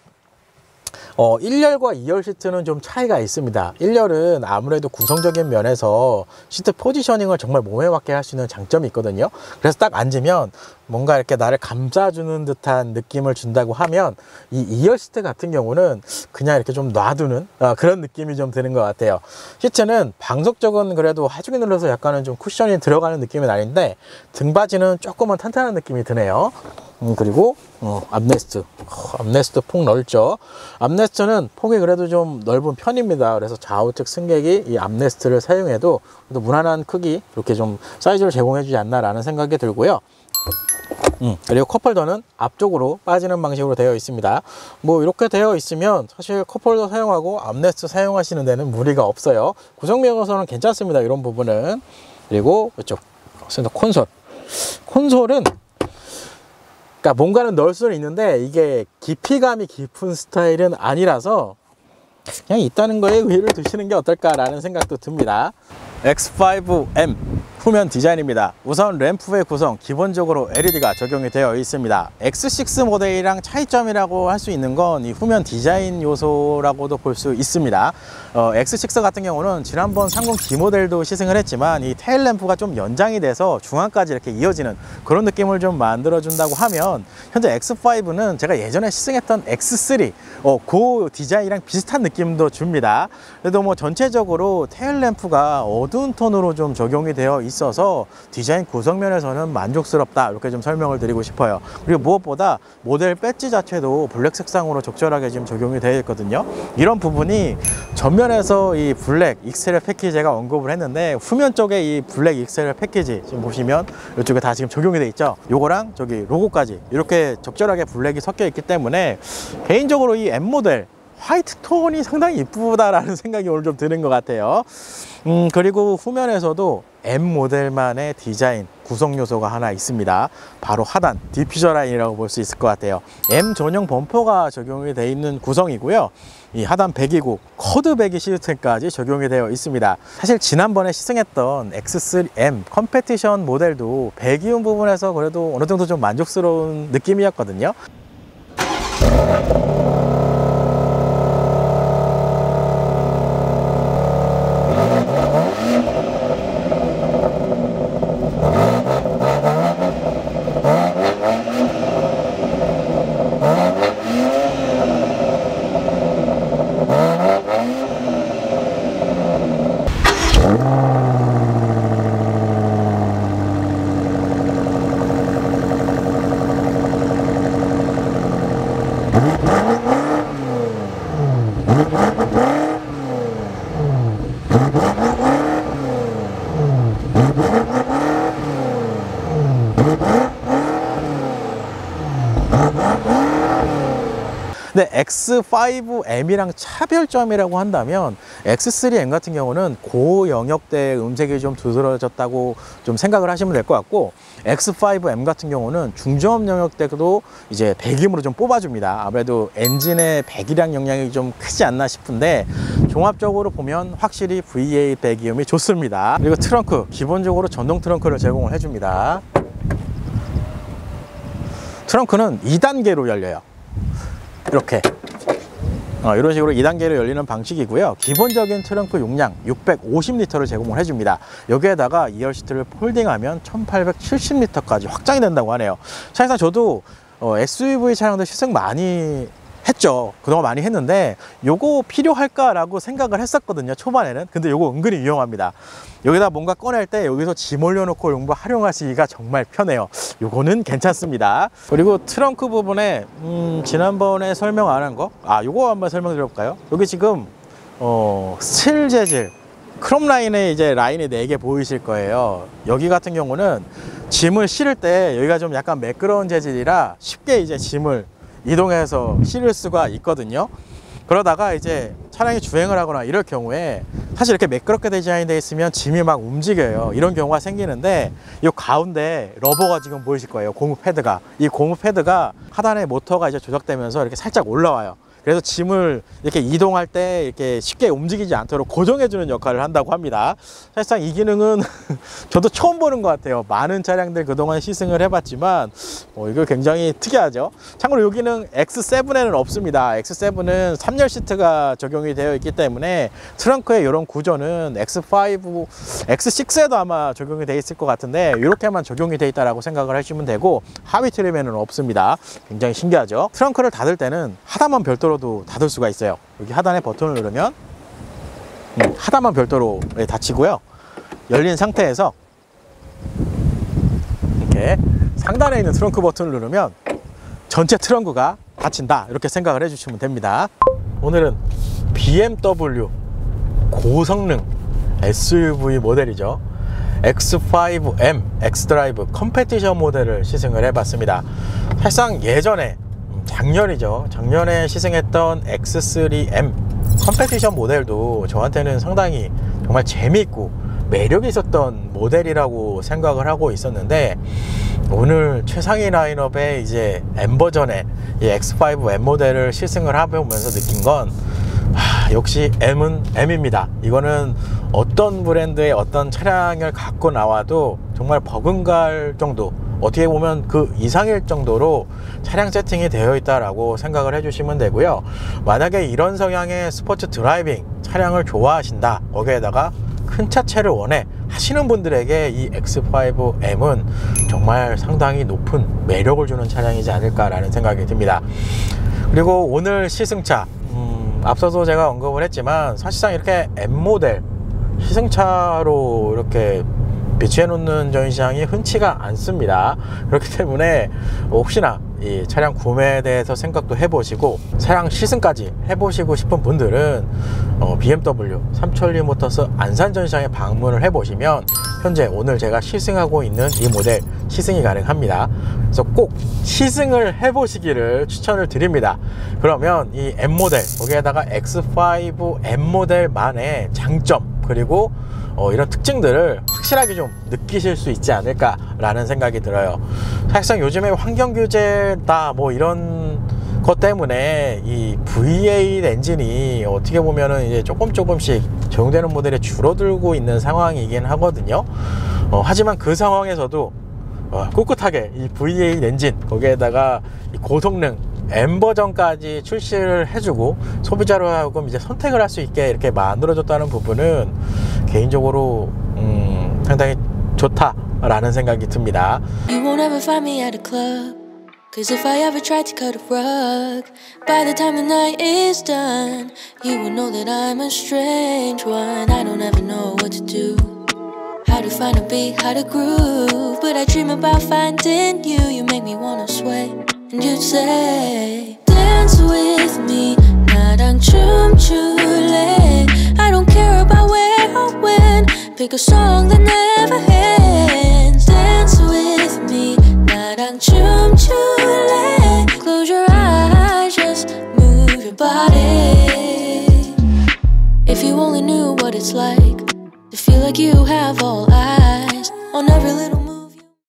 1열과 2열 시트는 좀 차이가 있습니다. 1열은 아무래도 구성적인 면에서 시트 포지셔닝을 정말 몸에 맞게 할 수 있는 장점이 있거든요. 그래서 딱 앉으면 뭔가 이렇게 나를 감싸주는 듯한 느낌을 준다고 하면 이 2열 시트 같은 경우는 그냥 이렇게 좀 놔두는 그런 느낌이 좀 드는 것 같아요. 시트는 방석적은 그래도 하중에 눌러서 약간은 좀 쿠션이 들어가는 느낌은 아닌데 등받이는 조금은 탄탄한 느낌이 드네요. 그리고 암레스트 폭 넓죠. 암레스트는 폭이 그래도 좀 넓은 편입니다. 그래서 좌우측 승객이 이 암레스트를 사용해도 무난한 크기 이렇게 좀 사이즈를 제공해 주지 않나 라는 생각이 들고요. 그리고 컵홀더는 앞쪽으로 빠지는 방식으로 되어 있습니다. 뭐 이렇게 되어 있으면 사실 컵홀더 사용하고 암레스트 사용하시는 데는 무리가 없어요. 구성면에서는 괜찮습니다. 이런 부분은. 그리고 이쪽 센터 콘솔은 그러니까 뭔가는 넣을 수는 있는데 이게 깊이감이 깊은 스타일은 아니라서 그냥 있다는 거에 의의를 두시는 게 어떨까라는 생각도 듭니다. X5M 후면 디자인입니다. 우선 램프의 구성 기본적으로 LED가 적용이 되어 있습니다. X6 모델이랑 차이점이라고 할 수 있는 건 이 후면 디자인 요소라고도 볼 수 있습니다. X6 같은 경우는 지난번 30D 모델도 시승을 했지만 이 테일 램프가 좀 연장이 돼서 중앙까지 이렇게 이어지는 그런 느낌을 좀 만들어 준다고 하면 현재 X5는 제가 예전에 시승했던 X3 그 디자인이랑 비슷한 느낌도 줍니다. 그래도 뭐 전체적으로 테일 램프가 어두운 톤으로 좀 적용이 되어 있어서 디자인 구성면에서는 만족스럽다, 이렇게 좀 설명을 드리고 싶어요. 그리고 무엇보다 모델 배지 자체도 블랙 색상으로 적절하게 지금 적용이 되어 있거든요. 이런 부분이 전면에서 이 블랙 익스테리어 패키지 제가 언급을 했는데, 후면 쪽에 이 블랙 익스테리어 패키지 지금 보시면 이쪽에 다 지금 적용이 되어 있죠. 요거랑 저기 로고까지 이렇게 적절하게 블랙이 섞여 있기 때문에 개인적으로 이 M 모델 화이트 톤이 상당히 이쁘다라는 생각이 오늘 좀 드는 것 같아요. 그리고 후면에서도 M 모델만의 디자인 구성 요소가 하나 있습니다. 바로 하단 디퓨저 라인이라고 볼 수 있을 것 같아요. M 전용 범퍼가 적용이 되어 있는 구성이고요. 이 하단 배기구, 커드 배기 시스템까지 적용이 되어 있습니다. 사실 지난번에 시승했던 X3M 컴페티션 모델도 배기음 부분에서 그래도 어느 정도 좀 만족스러운 느낌이었거든요. 근데 X5M이랑 차별점이라고 한다면 X3M 같은 경우는 고영역대 음색이 좀 두드러졌다고 좀 생각을 하시면 될 것 같고, X5M 같은 경우는 중저음 영역대도 이제 배기음으로 좀 뽑아줍니다. 아무래도 엔진의 배기량 영향이 좀 크지 않나 싶은데, 종합적으로 보면 확실히 V8 배기음이 좋습니다. 그리고 트렁크, 기본적으로 전동 트렁크를 제공을 해줍니다. 트렁크는 2단계로 열려요. 이렇게 이런 식으로 2단계로 열리는 방식이고요. 기본적인 트렁크 용량 650리터를 제공을 해줍니다. 여기에다가 2열 시트를 폴딩하면 1870리터까지 확장이 된다고 하네요. 사실상 저도 SUV 차량들 시승 많이 했죠. 그동안 많이 했는데 요거 필요할까라고 생각을 했었거든요, 초반에는. 근데 요거 은근히 유용합니다. 여기다 뭔가 꺼낼 때 여기서 짐 올려놓고 용도 활용하시기가 정말 편해요. 요거는 괜찮습니다. 그리고 트렁크 부분에 지난번에 설명 안 한 거, 요거 한번 설명드려 볼까요? 여기 지금 스틸 재질 크롬 라인에 이제 라인이 4개 보이실 거예요. 여기 같은 경우는 짐을 실을 때 여기가 좀 약간 매끄러운 재질이라 쉽게 이제 짐을 이동해서 실을 수가 있거든요. 그러다가 이제 차량이 주행을 하거나 이럴 경우에 사실 이렇게 매끄럽게 디자인되어 있으면 짐이 막 움직여요. 이런 경우가 생기는데, 이 가운데 러버가 지금 보이실 거예요. 고무 패드가. 이 고무 패드가 하단에 모터가 이제 조작되면서 이렇게 살짝 올라와요. 그래서 짐을 이렇게 이동할 때 이렇게 쉽게 움직이지 않도록 고정해주는 역할을 한다고 합니다. 사실상 이 기능은 저도 처음 보는 것 같아요. 많은 차량들 그동안 시승을 해봤지만 이거 굉장히 특이하죠. 참고로 이 기능 X7에는 없습니다. X7은 3열 시트가 적용이 되어 있기 때문에 트렁크의 이런 구조는 X5, X6에도 아마 적용이 되어 있을 것 같은데, 이렇게만 적용이 되어 있다고 생각을 하시면 되고, 하위 트림에는 없습니다. 굉장히 신기하죠. 트렁크를 닫을 때는 하단만 별도로 도 닫을 수가 있어요. 여기 하단에 버튼을 누르면 하단만 별도로 닫히고요. 열린 상태에서 이렇게 상단에 있는 트렁크 버튼을 누르면 전체 트렁크가 닫힌다, 이렇게 생각을 해주시면 됩니다. 오늘은 BMW 고성능 SUV 모델이죠. X5M 엑스드라이브 컴페티션 모델을 시승을 해봤습니다. 사실상 예전에 작년이죠. 작년에 시승했던 X3M 컴페티션 모델도 저한테는 상당히 정말 재미있고 매력이 있었던 모델이라고 생각을 하고 있었는데, 오늘 최상위 라인업의 이제 M 버전의 이 X5M 모델을 시승을 해보면서 느낀 건 역시 M은 M입니다. 이거는 어떤 브랜드의 어떤 차량을 갖고 나와도 정말 버금갈 정도, 어떻게 보면 그 이상일 정도로 차량 세팅이 되어 있다라고 생각을 해주시면 되고요. 만약에 이런 성향의 스포츠 드라이빙 차량을 좋아하신다, 거기에다가 큰 차체를 원해 하시는 분들에게 이 X5M은 정말 상당히 높은 매력을 주는 차량이지 않을까라는 생각이 듭니다. 그리고 오늘 시승차, 앞서도 제가 언급을 했지만 사실상 이렇게 M 모델 시승차로 이렇게 비치해 놓는 전시장이 흔치가 않습니다. 그렇기 때문에 혹시나 이 차량 구매에 대해서 생각도 해보시고 차량 시승까지 해보시고 싶은 분들은 BMW 삼천리 모터스 안산 전시장에 방문을 해보시면 현재 오늘 제가 시승하고 있는 이 모델 시승이 가능합니다. 그래서 꼭 시승을 해보시기를 추천을 드립니다. 그러면 이 M모델, 거기에다가 X5 M모델만의 장점 그리고 이런 특징들을 확실하게 좀 느끼실 수 있지 않을까 라는 생각이 들어요. 사실상 요즘에 환경 규제다 뭐 이런 것 때문에 이 V8 엔진이 어떻게 보면은 이제 조금씩 적용되는 모델이 줄어들고 있는 상황이긴 하거든요. 하지만 그 상황에서도 꿋꿋하게 이 V8 엔진 거기에다가 이 고성능 M 버전까지 출시를 해주고 소비자로 하여금 이제 선택을 할 수 있게 이렇게 만들어줬다는 부분은 개인적으로 상당히 좋다라는 생각이 듭니다. You won't ever find me at a club, cause if I ever tried to cut a rug, by the time the night is done, you will know that I'm a strange one. I don't ever know what to do, how to find a beat, how to groove, but I dream about finding you. You make me wanna sway, and you'd say dance with me, 나랑 춤출래. I don't care about where or when, pick a song that never ends. Dance with me, 나랑 춤출래. Close your eyes, just move your body. If you only knew what it's like to feel like you have all eyes on every little move.